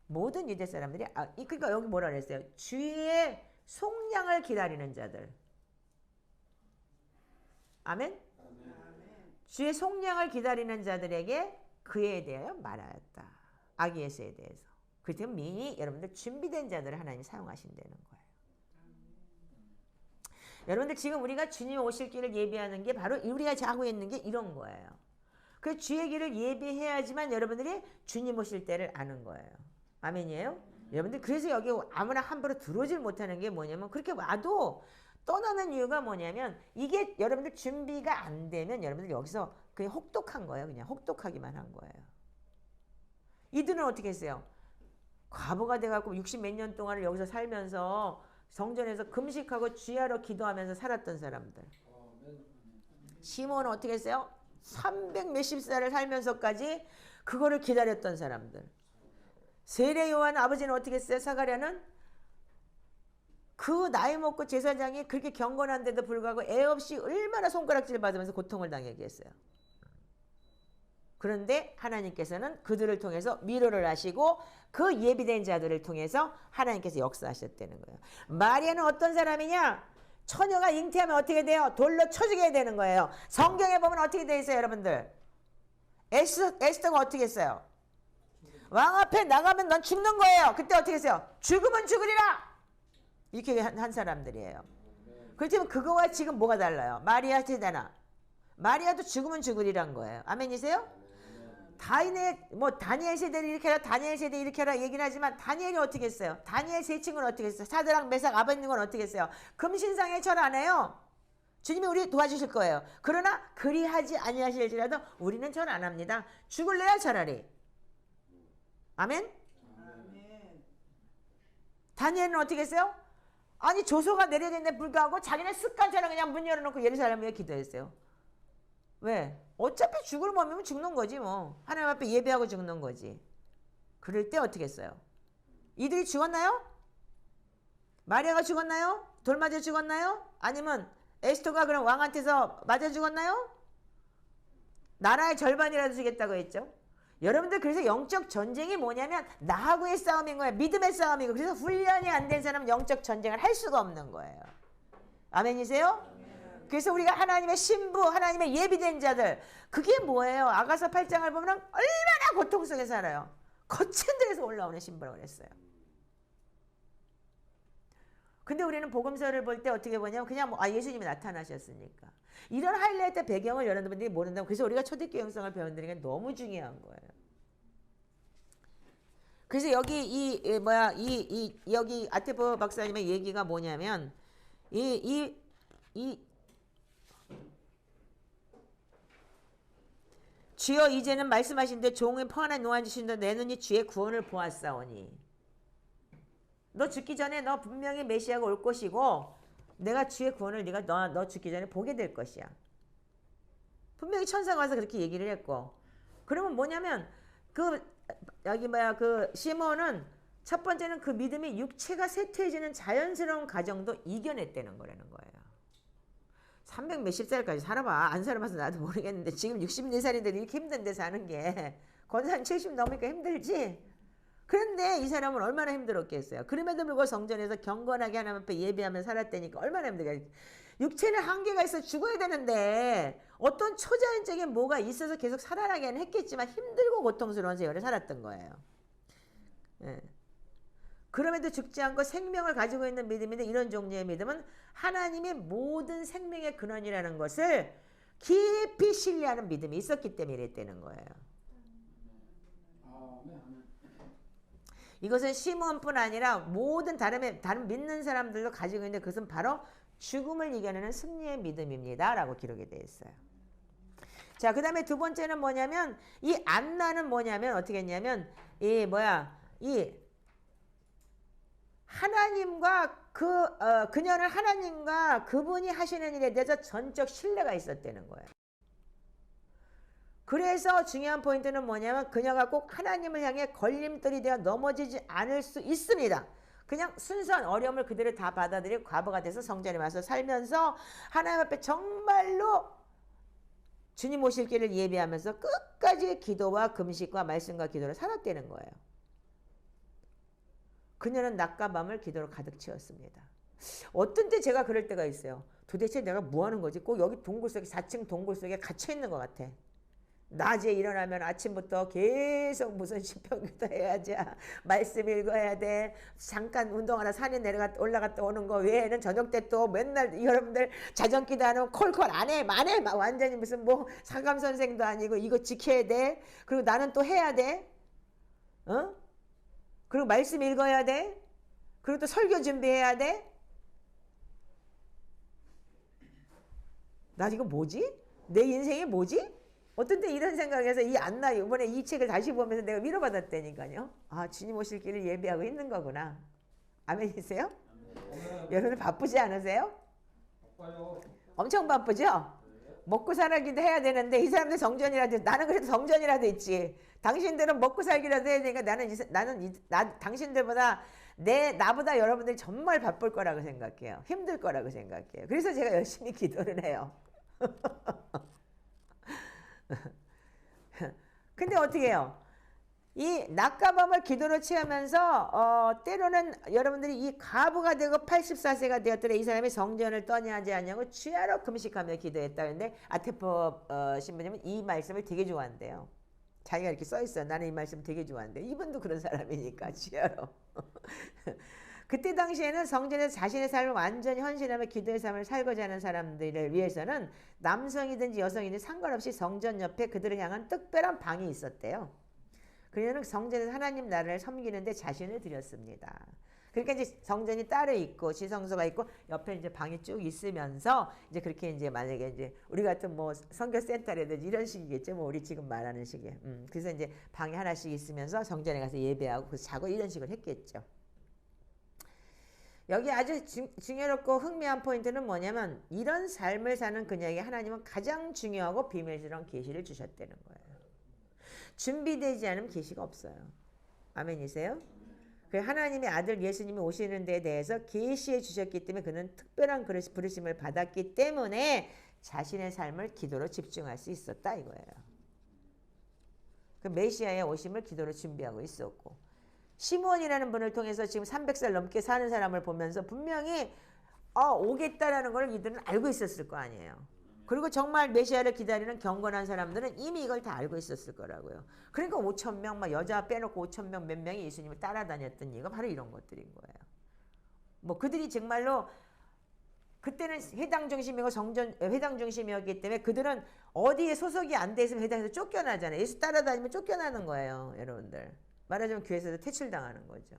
모든 유대 사람들이 그러니까 여기 뭐라 그랬어요? 주의 속량을 기다리는 자들. 아멘? 주의 속량을 기다리는 자들에게 그에 대하여 말하였다. 아기 예수에 대해서. 그렇기 때문에 미리 여러분들 준비된 자들을 하나님이 사용하신다는 거예요. 여러분들 지금 우리가 주님 오실 길을 예비하는 게 바로 우리가 하고 있는 게 이런 거예요. 그 주의 길을 예비해야지만 여러분들이 주님 오실 때를 아는 거예요. 아멘이에요? 여러분들 그래서 여기 아무나 함부로 들어오질 못하는 게 뭐냐면 그렇게 와도 떠나는 이유가 뭐냐면 이게 여러분들 준비가 안 되면 여러분들 여기서 그냥 혹독한 거예요. 그냥 혹독하기만 한 거예요. 이들은 어떻게 했어요? 과부가 돼갖고 60 몇 년 동안을 여기서 살면서 성전에서 금식하고 주야로 기도하면서 살았던 사람들. 시몬은 어떻게 했어요? 300 몇십 살을 살면서까지 그거를 기다렸던 사람들. 세례 요한 아버지는 어떻게 했어요? 사가랴는 그 나이 먹고 제사장이 그렇게 경건한데도 불구하고 애 없이 얼마나 손가락질 받으면서 고통을 당하게 했어요. 그런데 하나님께서는 그들을 통해서 위로를 하시고 그 예비된 자들을 통해서 하나님께서 역사하셨다는 거예요. 마리아는 어떤 사람이냐? 처녀가 잉태하면 어떻게 돼요? 돌로 쳐 죽여야 되는 거예요. 성경에 보면 어떻게 돼 있어요, 여러분들? 에스더가 어떻게 했어요? 왕 앞에 나가면 넌 죽는 거예요. 그때 어떻게 했어요? 죽으면 죽으리라. 이렇게 한 사람들이에요. 그렇지만 그거와 지금 뭐가 달라요? 마리아 세대나 마리아도 죽으면 죽으리란 거예요. 아멘이세요? 다니엘 세대를 이렇게 해라, 다니엘 세대 이렇게 해라 얘기는 하지만 다니엘이 어떻게 했어요? 다니엘 세 친구는 어떻게 했어요? 사드락, 메삭, 아벳느고는 어떻게 했어요? 금신상에 절 안 해요. 주님이 우리 도와주실 거예요. 그러나 그리하지 아니하실지라도 우리는 절 안 합니다. 죽을래야 차라리. 아멘? 다니엘은 어떻게 했어요? 아니 조소가 내려졌는데 불구하고 자기는 습관처럼 그냥 문 열어놓고 예루살렘에 기도했어요. 왜? 어차피 죽을 몸이면 죽는 거지 뭐. 하나님 앞에 예배하고 죽는 거지. 그럴 때 어떻게 했어요? 이들이 죽었나요? 마리아가 죽었나요? 돌 맞아 죽었나요? 아니면 에스더가 그럼 왕한테서 맞아 죽었나요? 나라의 절반이라도 주겠다고 했죠. 여러분들 그래서 영적 전쟁이 뭐냐면 나하고의 싸움인 거예요. 믿음의 싸움이고. 그래서 훈련이 안 된 사람은 영적 전쟁을 할 수가 없는 거예요. 아멘이세요? 그래서 우리가 하나님의 신부, 하나님의 예비된 자들, 그게 뭐예요? 아가서 8장을 보면 얼마나 고통 속에 살아요. 거친 데에서 올라오는 신부라고 그랬어요. 근데 우리는 복음서를 볼 때 어떻게 보냐면 그냥 예수님이 나타나셨으니까. 이런 하이라이트 배경을 여러분들이 모른다고. 그래서 우리가 초대교회 영성을 배운다는 게 너무 중요한 거예요. 그래서 여기 여기 아테포 박사님의 얘기가 뭐냐면 주여 이제는 말씀하신데 종의 평안한 노한 주신다 내 눈이 주의 구원을 보았사오니. 너 죽기 전에 너 분명히 메시아가 올 것이고 내가 주의 구원을 네가 너 죽기 전에 보게 될 것이야. 분명히 천사가 와서 그렇게 얘기를 했고. 그러면 뭐냐면 그 시몬은 첫 번째는 그 믿음이 육체가 쇠퇴해지는 자연스러운 과정도 이겨냈다는 거라는 거예요. 300 몇십 살까지 살아봐. 안 살아봐서 나도 모르겠는데 지금 64살인데 이렇게 힘든데 사는 게 권산 70 넘으니까 힘들지? 그런데 이 사람은 얼마나 힘들었겠어요. 그럼에도 불구하고 성전에서 경건하게 하나님 앞에 예배하며 살았다니까 얼마나 힘들겠어요. 육체는 한계가 있어 죽어야 되는데 어떤 초자연적인 뭐가 있어서 계속 살아나게는 했겠지만 힘들고 고통스러운 세월을 살았던 거예요. 예. 그럼에도 죽지 않고 생명을 가지고 있는 믿음인데 이런 종류의 믿음은 하나님의 모든 생명의 근원이라는 것을 깊이 신뢰하는 믿음이 있었기 때문에 이랬다는 거예요. 이것은 시몬뿐 아니라 모든 다른 믿는 사람들도 가지고 있는데 그것은 바로 죽음을 이겨내는 승리의 믿음입니다. 라고 기록이 되어 있어요. 자, 그 다음에 두 번째는 뭐냐면 이 안나는 뭐냐면 어떻게 했냐면 이 하나님과 그녀는 하나님과 그분이 하시는 일에 대해서 전적 신뢰가 있었다는 거예요. 그래서 중요한 포인트는 뭐냐면 그녀가 꼭 하나님을 향해 걸림돌이 되어 넘어지지 않을 수 있습니다. 그냥 순수한 어려움을 그대로 다 받아들이고 과부가 돼서 성전에 와서 살면서 하나님 앞에 정말로 주님 오실 길을 예배하면서 끝까지 기도와 금식과 말씀과 기도를 살았다는 거예요. 그녀는 낮과 밤을 기도로 가득 채웠습니다. 어떤 때 제가 그럴 때가 있어요. 도대체 내가 뭐 하는 거지? 꼭 여기 동굴 속에 4층 동굴 속에 갇혀 있는 것 같아. 낮에 일어나면 아침부터 계속 무슨 시편기도 해야지, 말씀 읽어야 돼, 잠깐 운동하러 산에 올라갔다 오는 거 외에는 저녁 때 또 맨날 여러분들 자전기도 안 하고 콜콜 안 해, 막 완전히 무슨 뭐 사감 선생도 아니고 이거 지켜야 돼. 그리고 나는 또 해야 돼. 그리고 말씀 읽어야 돼. 그리고 또 설교 준비해야 돼. 나 이거 뭐지? 내 인생이 뭐지? 어떤 때 이런 생각에서 이 안나 이번에 이 책을 다시 보면서 내가 위로받았다니까요. 아, 주님 오실 길을 예배하고 있는 거구나. 아멘이세요? 여러분 바쁘지 않으세요? 바빠요. 엄청 바쁘죠? 먹고 살기도 해야 되는데 이 사람들 성전이라도 나는 그래도 성전이라도 있지. 당신들은 먹고 살기라도 해야 되니까 나는 당신들보다 나보다 여러분들이 정말 바쁠 거라고 생각해요. 힘들 거라고 생각해요. 그래서 제가 열심히 기도를 해요. 근데 어떻게 해요? 이 낮과 밤을 기도로 채우면서 때로는 여러분들이 이 과부가 되고 84세가 되었더래 이 사람이 성전을 떠나지 않냐고 주야로 금식하며 기도했다는데 아테포 신부님은 이 말씀을 되게 좋아한대요. 자기가 이렇게 써 있어요. 나는 이 말씀 되게 좋아한대. 이분도 그런 사람이니까 주야로. 그때 당시에는 성전에서 자신의 삶을 완전히 헌신하며 기도의 삶을 살고자 하는 사람들을 위해서는 남성이든지 여성이든지 상관없이 성전 옆에 그들을 향한 특별한 방이 있었대요. 그녀는 성전에서 하나님 나라를 섬기는데 자신을 드렸습니다. 그러니까 이제 성전이 따로 있고 지성소가 있고 옆에 이제 방이 쭉 있으면서 이제 그렇게 이제 만약에 이제 우리 같은 뭐 선교센터라든지 이런 식이겠죠. 뭐 우리 지금 말하는 식의. 그래서 이제 방이 하나씩 있으면서 성전에 가서 예배하고 그래서 자고 이런 식으로 했겠죠. 여기 아주 중요롭고 흥미한 포인트는 뭐냐면 이런 삶을 사는 그녀에게 하나님은 가장 중요하고 비밀스러운 계시를 주셨다는 거예요. 준비되지 않으면 계시가 없어요. 아멘이세요? 하나님의 아들 예수님이 오시는 데에 대해서 계시해 주셨기 때문에 그는 특별한 부르심을 받았기 때문에 자신의 삶을 기도로 집중할 수 있었다 이거예요. 그 메시아의 오심을 기도로 준비하고 있었고 시몬이라는 분을 통해서 지금 300살 넘게 사는 사람을 보면서 분명히 오겠다라는 걸 이들은 알고 있었을 거 아니에요. 그리고 정말 메시아를 기다리는 경건한 사람들은 이미 이걸 다 알고 있었을 거라고요. 그러니까 5,000명, 막 여자 빼놓고 5,000명 몇 명이 예수님을 따라다녔던 이유가 바로 이런 것들인 거예요. 뭐 그들이 정말로 그때는 회당 중심이고 성전 회당 중심이었기 때문에 그들은 어디에 소속이 안 돼 있으면 회당에서 쫓겨나잖아요. 예수 따라다니면 쫓겨나는 거예요, 여러분들. 말하자면 교회에서도 퇴출당하는 거죠.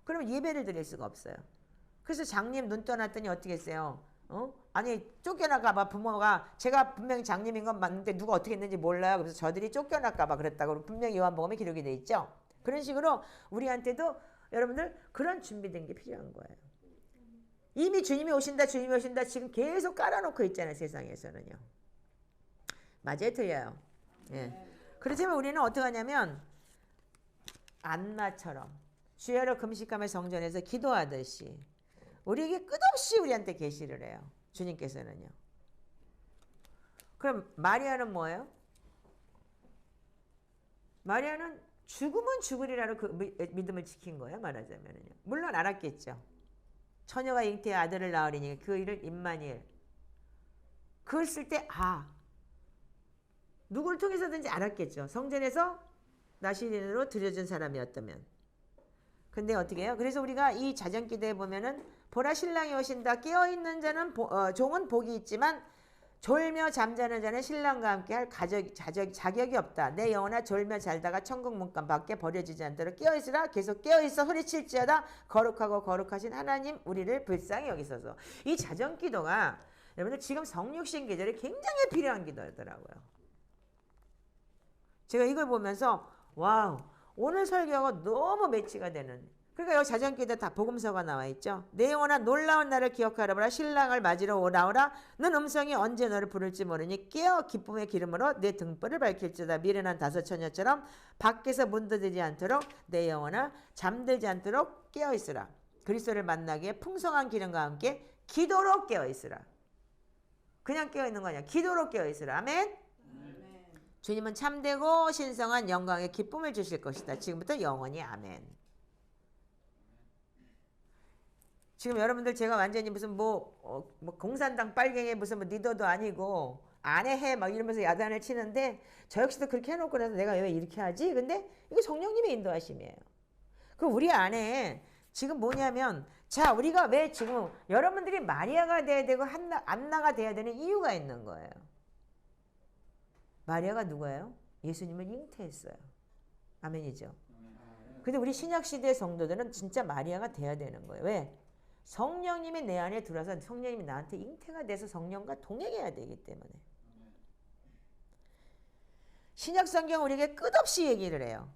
그러면 예배를 드릴 수가 없어요. 그래서 장님 눈 떠났더니 어떻게 했어요? 아니 쫓겨나가봐 부모가 제가 분명히 장님인 건 맞는데 누가 어떻게 했는지 몰라요. 그래서 저들이 쫓겨날까봐 그랬다고 분명히 요한복음에 기록이 돼 있죠. 그런 식으로 우리한테도 여러분들 그런 준비된 게 필요한 거예요. 이미 주님이 오신다 지금 계속 깔아놓고 있잖아요. 세상에서는요. 맞아요 틀려요. 예. 그렇지만 우리는 어떻게 하냐면 안나처럼 주야로 금식하며 성전에서 기도하듯이 우리에게 끝없이 우리한테 계시를 해요. 주님께서는요. 그럼 마리아는 뭐예요? 마리아는 죽으면 죽으리라는 그 믿음을 지킨 거예요. 말하자면요. 물론 알았겠죠. 처녀가 잉태의 아들을 낳으리니 그 이를 임마니엘. 그걸 쓸 때 누구를 통해서든지 알았겠죠. 성전에서 나시린으로 들여준 사람이었다면. 근데 어떻게 해요? 그래서 우리가 이 자정기도에 보면은 보라 신랑이 오신다. 깨어있는 자는 종은 복이 있지만 졸며 잠자는 자는 신랑과 함께 할 자격이 없다. 내 영혼아 졸며 잘다가 천국 문간 밖에 버려지지 않도록 깨어있으라. 계속 깨어있어 소리칠지어다. 거룩하고 거룩하신 하나님 우리를 불쌍히 여기소서. 이 자정기도가 여러분들 지금 성육신 계절에 굉장히 필요한 기도더라고요. 제가 이걸 보면서 와우, 오늘 설교가 너무 매치가 되는. 그러니까 여기 자정기도 다 복음서가 나와 있죠. 내 영혼아 놀라운 날을 기억하라. 신랑을 맞으러 오나오라. 는 음성이 언제 너를 부를지 모르니 깨어 기쁨의 기름으로 내 등불을 밝힐지어다. 미련한 다섯 처녀처럼 밖에서 문드들지 않도록 내 영혼아 잠들지 않도록 깨어 있으라. 그리스도를 만나기에 풍성한 기름과 함께 기도로 깨어 있으라. 그냥 깨어 있는 거 아니야. 기도로 깨어 있으라. 아멘. 주님은 참되고 신성한 영광의 기쁨을 주실 것이다. 지금부터 영원히 아멘. 지금 여러분들 제가 완전히 무슨 뭐 공산당 빨갱이 무슨 뭐 리더도 아니고 안 해 막 이러면서 야단을 치는데 저 역시도 그렇게 해놓고 나서 내가 왜 이렇게 하지? 근데 이거 성령님의 인도하심이에요. 그 우리 안에 지금 뭐냐면 자 우리가 왜 지금 여러분들이 마리아가 돼야 되고 안나가 돼야 되는 이유가 있는 거예요. 마리아가 누구예요? 예수님을 잉태했어요. 아멘이죠. 근데 우리 신약시대 성도들은 진짜 마리아가 돼야 되는 거예요. 왜? 성령님이 내 안에 들어와서 성령님이 나한테 잉태가 돼서 성령과 동행해야 되기 때문에. 신약성경 우리에게 끝없이 얘기를 해요.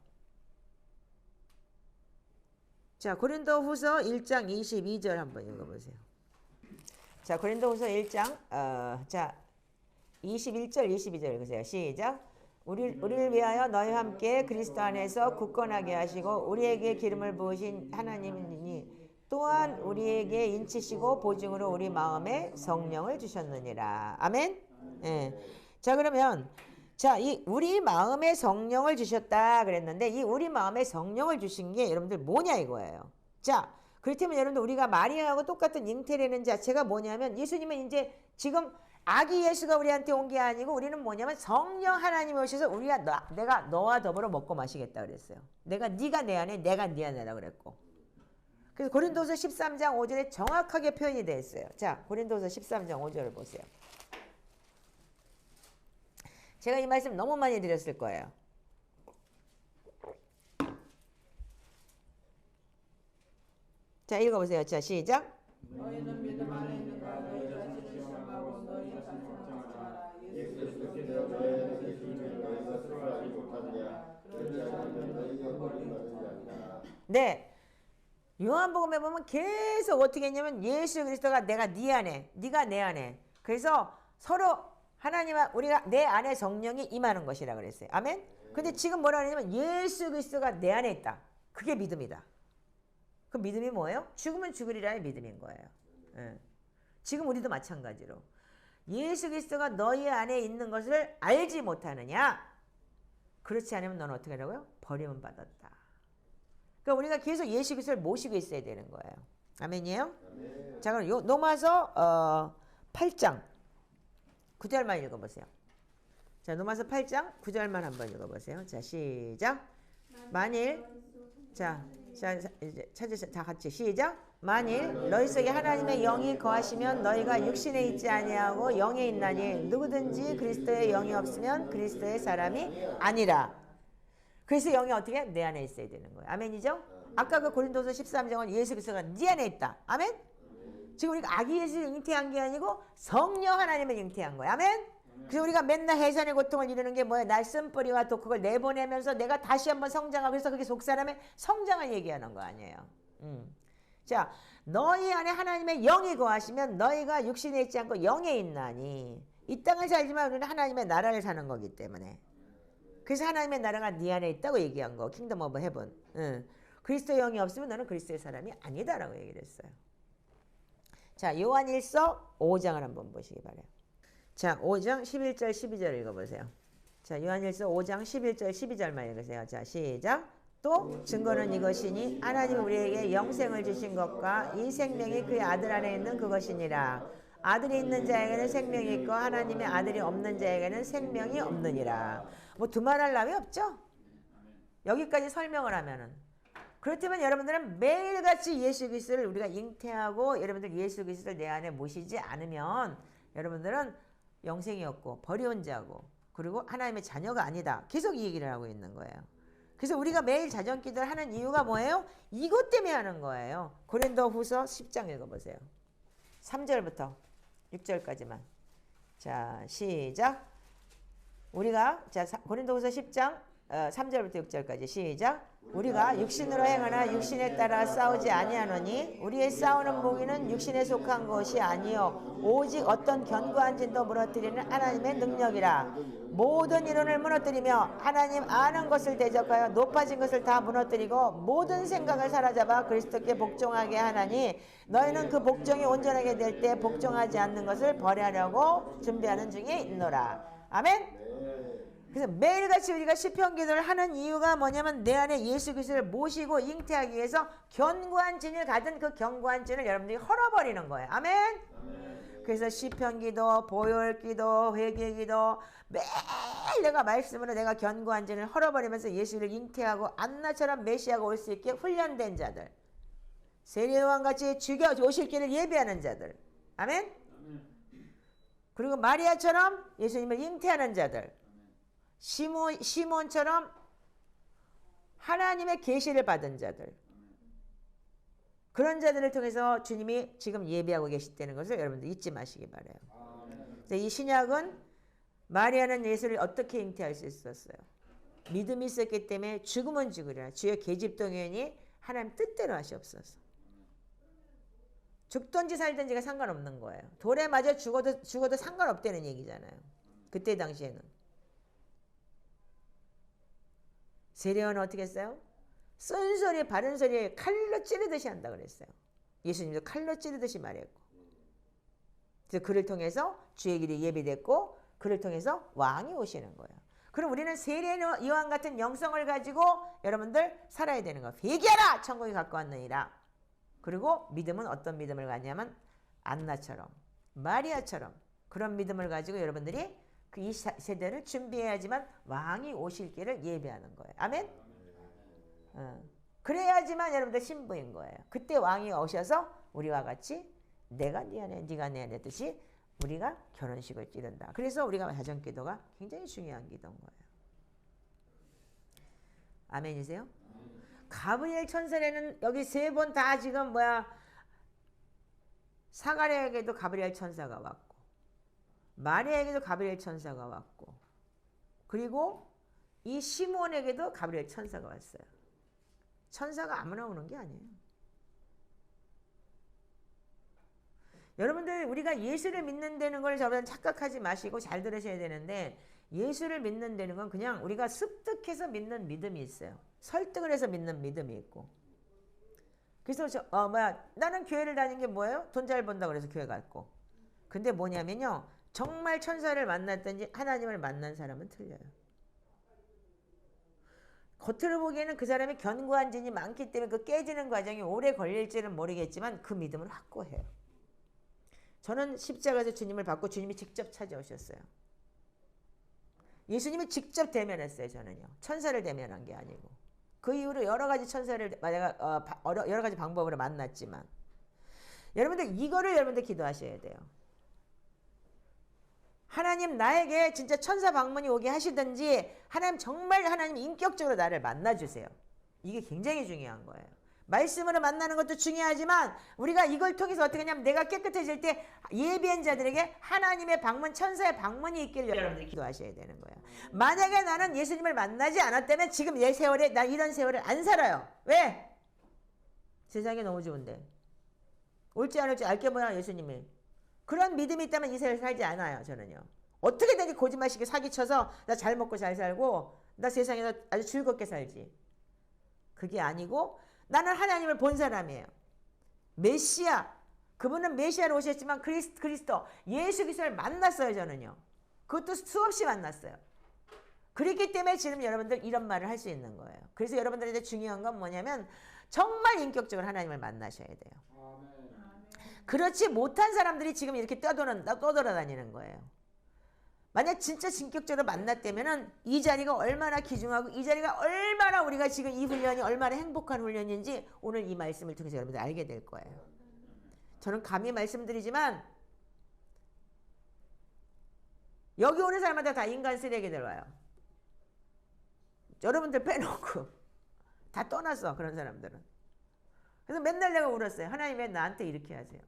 자, 고린도후서 1장 22절 한번 읽어보세요. 자, 고린도후서 1장 21절 22절 읽으세요. 시작. 우리를 위하여 너희와 함께 그리스도 안에서 굳건하게 하시고 우리에게 기름을 부으신 하나님이니 또한 우리에게 인치시고 보증으로 우리 마음에 성령을 주셨느니라. 아멘. 예. 자 그러면 이 우리 마음에 성령을 주셨다 그랬는데 이 우리 마음에 성령을 주신 게 여러분들 뭐냐 이거예요. 자 그렇다면 여러분들 우리가 마리아하고 똑같은 잉태라는 자체가 뭐냐면 예수님은 이제 지금 아기 예수가 우리한테 온 게 아니고 우리는 뭐냐면 성령 하나님이 오셔서 내가 너와 더불어 먹고 마시겠다 그랬어요. 네가 내 안에 내가 네 안에라 그랬고. 그래서 고린도서 13장 5절에 정확하게 표현이 되어 있어요. 자, 고린도서 13장 5절을 보세요. 제가 이 말씀 너무 많이 드렸을 거예요. 자, 읽어보세요. 자, 시작. 너희는 믿음 안에 있는가 너희 자신을 시험하고 너희 자신을 걱정하라. 예수 그리스도께서 너희를 지키시는 너희 스스로 알지 못하느냐. 그렇지 않으면 너희가 벌을 받지 않나. 네. 요한복음에 보면 계속 어떻게 했냐면 예수 그리스도가 내가 네 안에, 네가 내 안에. 그래서 서로 하나님과 우리가 내 안에 성령이 임하는 것이라 그랬어요. 아멘. 근데 지금 뭐라 그러냐면 예수 그리스도가 내 안에 있다. 그게 믿음이다. 그 믿음이 뭐예요? 죽으면 죽으리라의 믿음인 거예요. 예. 지금 우리도 마찬가지로 예수 그리스도가 너희 안에 있는 것을 알지 못하느냐? 그렇지 않으면 너는 어떻게 하라고요? 버림은 받았다. 그러니까 우리가 계속 예수 그리스도를 모시고 있어야 되는 거예요. 아멘이에요? 아멘. 자 그럼 로마서 8장 9절만 읽어보세요. 자 로마서 8장 9절만 한번 읽어보세요. 자 시작. 만일 자 이제 찾으세요. 다 같이 시작. 만일 너희 속에 하나님의 영이 거하시면 너희가 육신에 있지 아니하고 영에 있나니 누구든지 그리스도의 영이 없으면 그리스도의 사람이 아니라. 그래서 영이 어떻게 내 안에 있어야 되는 거예요. 아멘이죠? 아까 그 고린도서 13장은 예수 그리스도가 네 안에 있다. 아멘? 지금 우리가 아기 예수를 잉태한 게 아니고 성령 하나님을 잉태한 거예요. 아멘? 그래서 우리가 맨날 해산의 고통을 이루는 게 뭐예요? 날숨뿌리와 독흑을 내보내면서 내가 다시 한번 성장하고 그래서 그게 속사람의 성장을 얘기하는 거 아니에요. 자, 너희 안에 하나님의 영이 거하시면 너희가 육신에 있지 않고 영에 있나니. 이 땅을 살지만 우리는 하나님의 나라를 사는 거기 때문에. 그래서 하나님의 나라가 네 안에 있다고 얘기한 거. 킹덤 오브 헤븐. 그리스도의 영이 없으면 너는 그리스도의 사람이 아니다라고 얘기를 했어요. 자, 요한일서 5장을 한번 보시기 바래요. 자, 5장 11절 12절 읽어보세요. 자, 요한일서 5장 11절 12절만 읽으세요. 자, 시작. 또 증거는 이것이니 하나님이 우리에게 영생을 주신 것과 이 생명이 그의 아들 안에 있는 그것이니라. 아들이 있는 자에게는 생명이 있고 하나님의 아들이 없는 자에게는 생명이 없느니라. 뭐 두말할 나위 없죠? 여기까지 설명을 하면은. 그렇다면 여러분들은 매일같이 예수 그리스도를 우리가 잉태하고 여러분들 예수 그리스도를 내 안에 모시지 않으면 여러분들은 영생이 없고 버려온 자고 그리고 하나님의 자녀가 아니다. 계속 이 얘기를 하고 있는 거예요. 그래서 우리가 매일 자전기도를 하는 이유가 뭐예요? 이것 때문에 하는 거예요. 고린도후서 10장 읽어보세요. 3절부터 6절까지만. 자, 시작. 우리가 자 고린도후서 10장 3절부터 6절까지 시작. 우리가 육신으로 행하나 육신에 따라 싸우지 아니하노니 우리의 싸우는 무기는 육신에 속한 것이 아니요 오직 어떤 견고한 진도 무너뜨리는 하나님의 능력이라. 모든 이론을 무너뜨리며 하나님 아는 것을 대적하여 높아진 것을 다 무너뜨리고 모든 생각을 사로잡아 그리스도께 복종하게 하나니 너희는 그 복종이 온전하게 될 때 복종하지 않는 것을 버리려고 준비하는 중에 있노라. 아멘. 그래서 매일같이 우리가 시편 기도를 하는 이유가 뭐냐면 내 안에 예수 그리스도를 모시고 잉태하기 위해서 견고한 진을 가진 그 견고한 진을 여러분들이 헐어버리는 거예요. 아멘. 그래서 시편 기도, 보혈 기도, 회개 기도 매일 내가 말씀으로 내가 견고한 진을 헐어버리면서 예수를 잉태하고 안나처럼 메시아가 올 수 있게 훈련된 자들, 세례요한같이 죽여 오실 길을 예비하는 자들. 아멘. 그리고 마리아처럼 예수님을 잉태하는 자들, 시몬처럼 하나님의 계시를 받은 자들, 그런 자들을 통해서 주님이 지금 예비하고 계시다는 것을 여러분들 잊지 마시기 바라요. 이 신약은 마리아는 예수를 어떻게 잉태할 수 있었어요? 믿음이 있었기 때문에 죽으면 죽으리라 주의 계집동의원이 하나님 뜻대로 하시옵소서. 죽든지 살든지가 상관없는 거예요. 돌에 맞아 죽어도 상관없다는 얘기잖아요. 그때 당시에는. 세례요한은 어떻게 했어요? 쓴소리 바른 소리에 칼로 찌르듯이 한다 그랬어요. 예수님도 칼로 찌르듯이 말했고. 그래서 그를 통해서 주의 길이 예비됐고 그를 통해서 왕이 오시는 거예요. 그럼 우리는 세례요한 같은 영성을 가지고 여러분들 살아야 되는 거예요. 회개하라! 천국이 가까웠느니라. 그리고 믿음은 어떤 믿음을 갖냐면 안나처럼 마리아처럼 그런 믿음을 가지고 여러분들이 그 이 세대를 준비해야지만 왕이 오실 길을 예비하는 거예요. 아멘. 그래야지만 여러분들 신부인 거예요. 그때 왕이 오셔서 우리와 같이 내가 네 안에 네가 내 안에 듯이 우리가 결혼식을 치른다. 그래서 우리가 자전기도가 굉장히 중요한 기도인 거예요. 아멘이세요? 가브리엘 천사에는 여기 세 번 다 지금 사가랴에게도 가브리엘 천사가 왔고 마리아에게도 가브리엘 천사가 왔고 그리고 이 시몬에게도 가브리엘 천사가 왔어요. 천사가 아무나 오는 게 아니에요. 여러분들 우리가 예수를 믿는다는 걸 저보다 착각하지 마시고 잘 들으셔야 되는데 예수를 믿는다는 건 그냥 우리가 습득해서 믿는 믿음이 있어요. 설득을 해서 믿는 믿음이 있고. 그래서 나는 교회를 다니는 게 뭐예요? 돈 잘 번다고 그래서 교회 갔고. 근데 뭐냐면요. 정말 천사를 만났든지 하나님을 만난 사람은 틀려요. 겉으로 보기에는 그 사람이 견고한 진이 많기 때문에 그 깨지는 과정이 오래 걸릴지는 모르겠지만 그 믿음은 확고해요. 저는 십자가에서 주님을 받고 주님이 직접 찾아오셨어요. 예수님이 직접 대면했어요. 저는요. 천사를 대면한 게 아니고. 그 이후로 여러 가지 천사를 여러 가지 방법으로 만났지만 여러분들 이거를 여러분들 기도하셔야 돼요. 하나님 나에게 진짜 천사 방문이 오게 하시든지 하나님 정말 하나님 인격적으로 나를 만나주세요. 이게 굉장히 중요한 거예요. 말씀으로 만나는 것도 중요하지만 우리가 이걸 통해서 어떻게 하냐면 내가 깨끗해질 때 예비한 자들에게 하나님의 방문, 천사의 방문이 있기를 여러분들이 기도하셔야 되는 거예요. 만약에 나는 예수님을 만나지 않았다면 지금 내 세월에 나 이런 세월을 안 살아요. 왜? 세상이 너무 좋은데. 올지 안 올지 알게 뭐야 예수님이. 그런 믿음이 있다면 이 세월 살지 않아요. 저는요. 어떻게든 거짓말식에 사기쳐서 나 잘 먹고 잘 살고 나 세상에서 아주 즐겁게 살지. 그게 아니고 나는 하나님을 본 사람이에요. 메시아, 그분은 메시아로 오셨지만 그리스도 예수 그리스도를 만났어요. 저는요. 그것도 수없이 만났어요. 그렇기 때문에 지금 여러분들 이런 말을 할 수 있는 거예요. 그래서 여러분들한테 중요한 건 뭐냐면 정말 인격적으로 하나님을 만나셔야 돼요. 그렇지 못한 사람들이 지금 이렇게 떠돌아다니는 거예요. 만약 진짜 인격적으로 만났다면은 이 자리가 얼마나 귀중하고 이 자리가 얼마나 우리가 지금 이 훈련이 얼마나 행복한 훈련인지 오늘 이 말씀을 통해서 여러분들 알게 될 거예요. 저는 감히 말씀드리지만 여기 오는 사람마다 다 인간 쓰레기들 와요. 여러분들 빼놓고 다 떠났어. 그런 사람들은. 그래서 맨날 내가 울었어요. 하나님 왜 나한테 이렇게 하세요?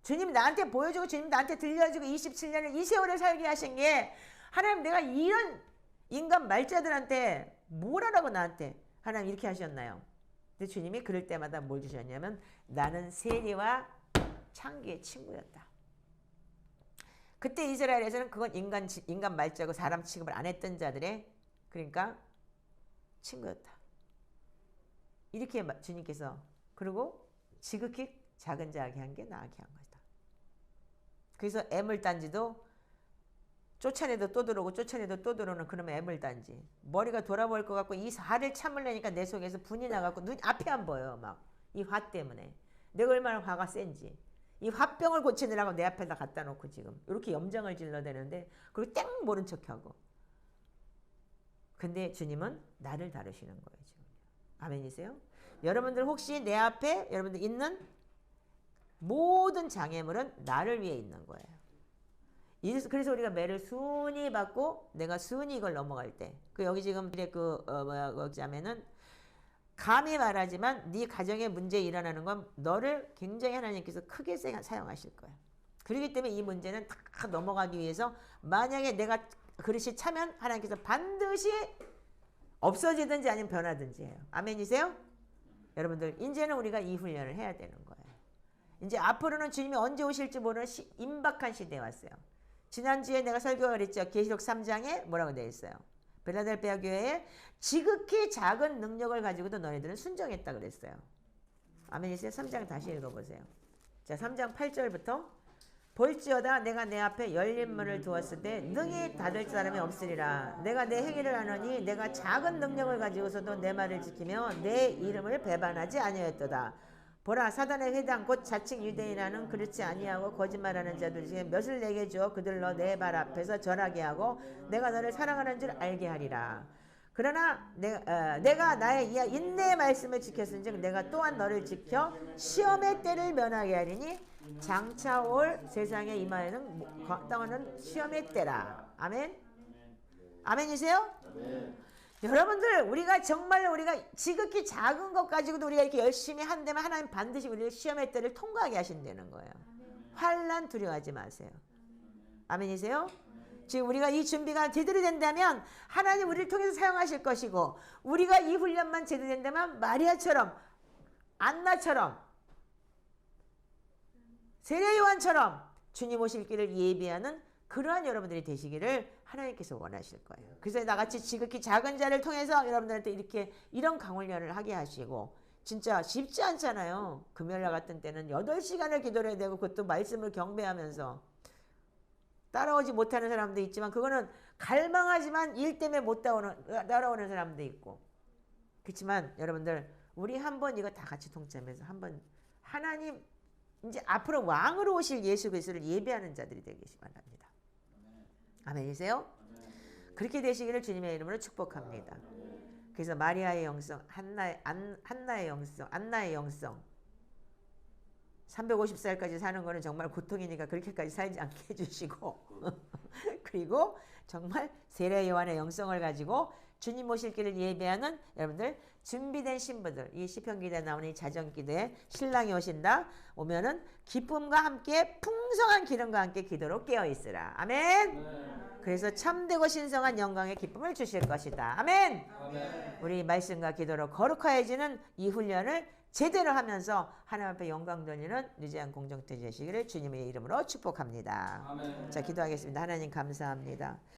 주님 나한테 보여주고 주님 나한테 들려주고 27년을 이 세월을 살게 하신 게 하나님 내가 이런 인간 말자들한테 뭘 하라고 나한테 하나님 이렇게 하셨나요? 근데 주님이 그럴 때마다 뭘 주셨냐면 나는 세리와 창기의 친구였다. 그때 이스라엘에서는 그건 인간 말자고 사람 취급을 안 했던 자들의 그러니까 친구였다. 이렇게 주님께서 그리고 지극히 작은 자에게 한 게 나에게 한 것이다. 그래서 애물단지도 쫓아내도 또 들어오고 쫓아내도 또 들어오는 그놈의 애물단지. 머리가 돌아볼 것 같고 이 화를 참으려니까 내 속에서 분이 나갖고 눈 앞이 안 보여. 막 이 화 때문에. 내가 얼마나 화가 센지. 이 화병을 고치느라고 내 앞에다 갖다 놓고 지금 이렇게 염장을 질러대는데 그리고 땡 모른 척하고. 근데 주님은 나를 다루시는 거예요. 지금. 아멘이세요? 여러분들 혹시 내 앞에 여러분들 있는 모든 장애물은 나를 위해 있는 거예요. 그래서 우리가 매를 순히 받고 내가 순히 이걸 넘어갈 때 여기 지금 거기 하면은 감히 말하지만 네 가정의 문제 일어나는 건 너를 굉장히 하나님께서 크게 사용하실 거예요. 그렇기 때문에 이 문제는 다 넘어가기 위해서 만약에 내가 그릇이 차면 하나님께서 반드시 없어지든지 아니면 변하든지 해요. 아멘이세요? 여러분들 이제는 우리가 이 훈련을 해야 되는 거예요. 이제 앞으로는 주님이 언제 오실지 모르는 임박한 시대에 왔어요. 지난주에 내가 설교가 그랬죠. 계시록 3장에 뭐라고 되어 있어요. 빌라델피아 교회에 지극히 작은 능력을 가지고도 너희들은 순종했다 그랬어요. 아멘이세요? 3장 다시 읽어보세요. 자, 3장 8절부터 볼지어다 내가 내 앞에 열린 문을 두었을 때 능히 닫을 사람이 없으리라. 내가 내 행위를 하노니 내가 작은 능력을 가지고서도 내 말을 지키며 내 이름을 배반하지 아니하였도다. 보라 사단의 회당 곧 자칭 유대인이라는 그렇지 아니하고 거짓말하는 자들 중에 몇을 내게 주어 그들로 내 발 앞에서 절하게 하고 내가 너를 사랑하는 줄 알게 하리라. 그러나 내가 나의 인내의 말씀을 지켰은즉 내가 또한 너를 지켜 시험의 때를 면하게 하리니 장차 올 세상에 임하여는 땅은 시험의 때라. 아멘. 아멘이세요? 아멘. 여러분들 우리가 정말로 우리가 지극히 작은 것 가지고도 우리가 이렇게 열심히 한다면 하나님 반드시 우리를 시험의 때를 통과하게 하신다는 거예요. 환난 두려워하지 마세요. 아멘이세요? 지금 우리가 이 준비가 제대로 된다면 하나님 우리를 통해서 사용하실 것이고 우리가 이 훈련만 제대로 된다면 마리아처럼 안나처럼 세례 요한처럼 주님 오실 길을 예비하는 그러한 여러분들이 되시기를 하나님께서 원하실 거예요. 그래서 나같이 지극히 작은 자를 통해서 여러분들한테 이렇게 이런 강훈련을 하게 하시고 진짜 쉽지 않잖아요. 금요일날 같은 때는 8시간을 기도를 해야 되고 그것도 말씀을 경배하면서 따라오지 못하는 사람도 있지만 그거는 갈망하지만 일 때문에 못 따라오는 사람도 있고 그렇지만 여러분들 우리 한번 이거 다 같이 동참해서 한번 하나님 이제 앞으로 왕으로 오실 예수 그리스도를 예배하는 자들이 되시기 바랍니다. 아멘이세요? 그렇게 되시기를 주님의 이름으로 축복합니다. 그래서 마리아의 영성, 한나의 영성, 안나의 영성 350살까지 사는 거는 정말 고통이니까 그렇게까지 살지 않게 해주시고 그리고 정말 세례 요한의 영성을 가지고 주님 오실 길을 예배하는 여러분들 준비된 신부들 이 시편기도에 나오는 이 자정기도에 신랑이 오신다 오면은 기쁨과 함께 풍성한 기름과 함께 기도로 깨어있으라. 아멘. 그래서 참되고 신성한 영광의 기쁨을 주실 것이다. 아멘. 우리 말씀과 기도로 거룩하여지는 이 훈련을 제대로 하면서 하나님 앞에 영광 돌리는 유지한 공동체 되시기를 주님의 이름으로 축복합니다. 자, 기도하겠습니다. 하나님 감사합니다.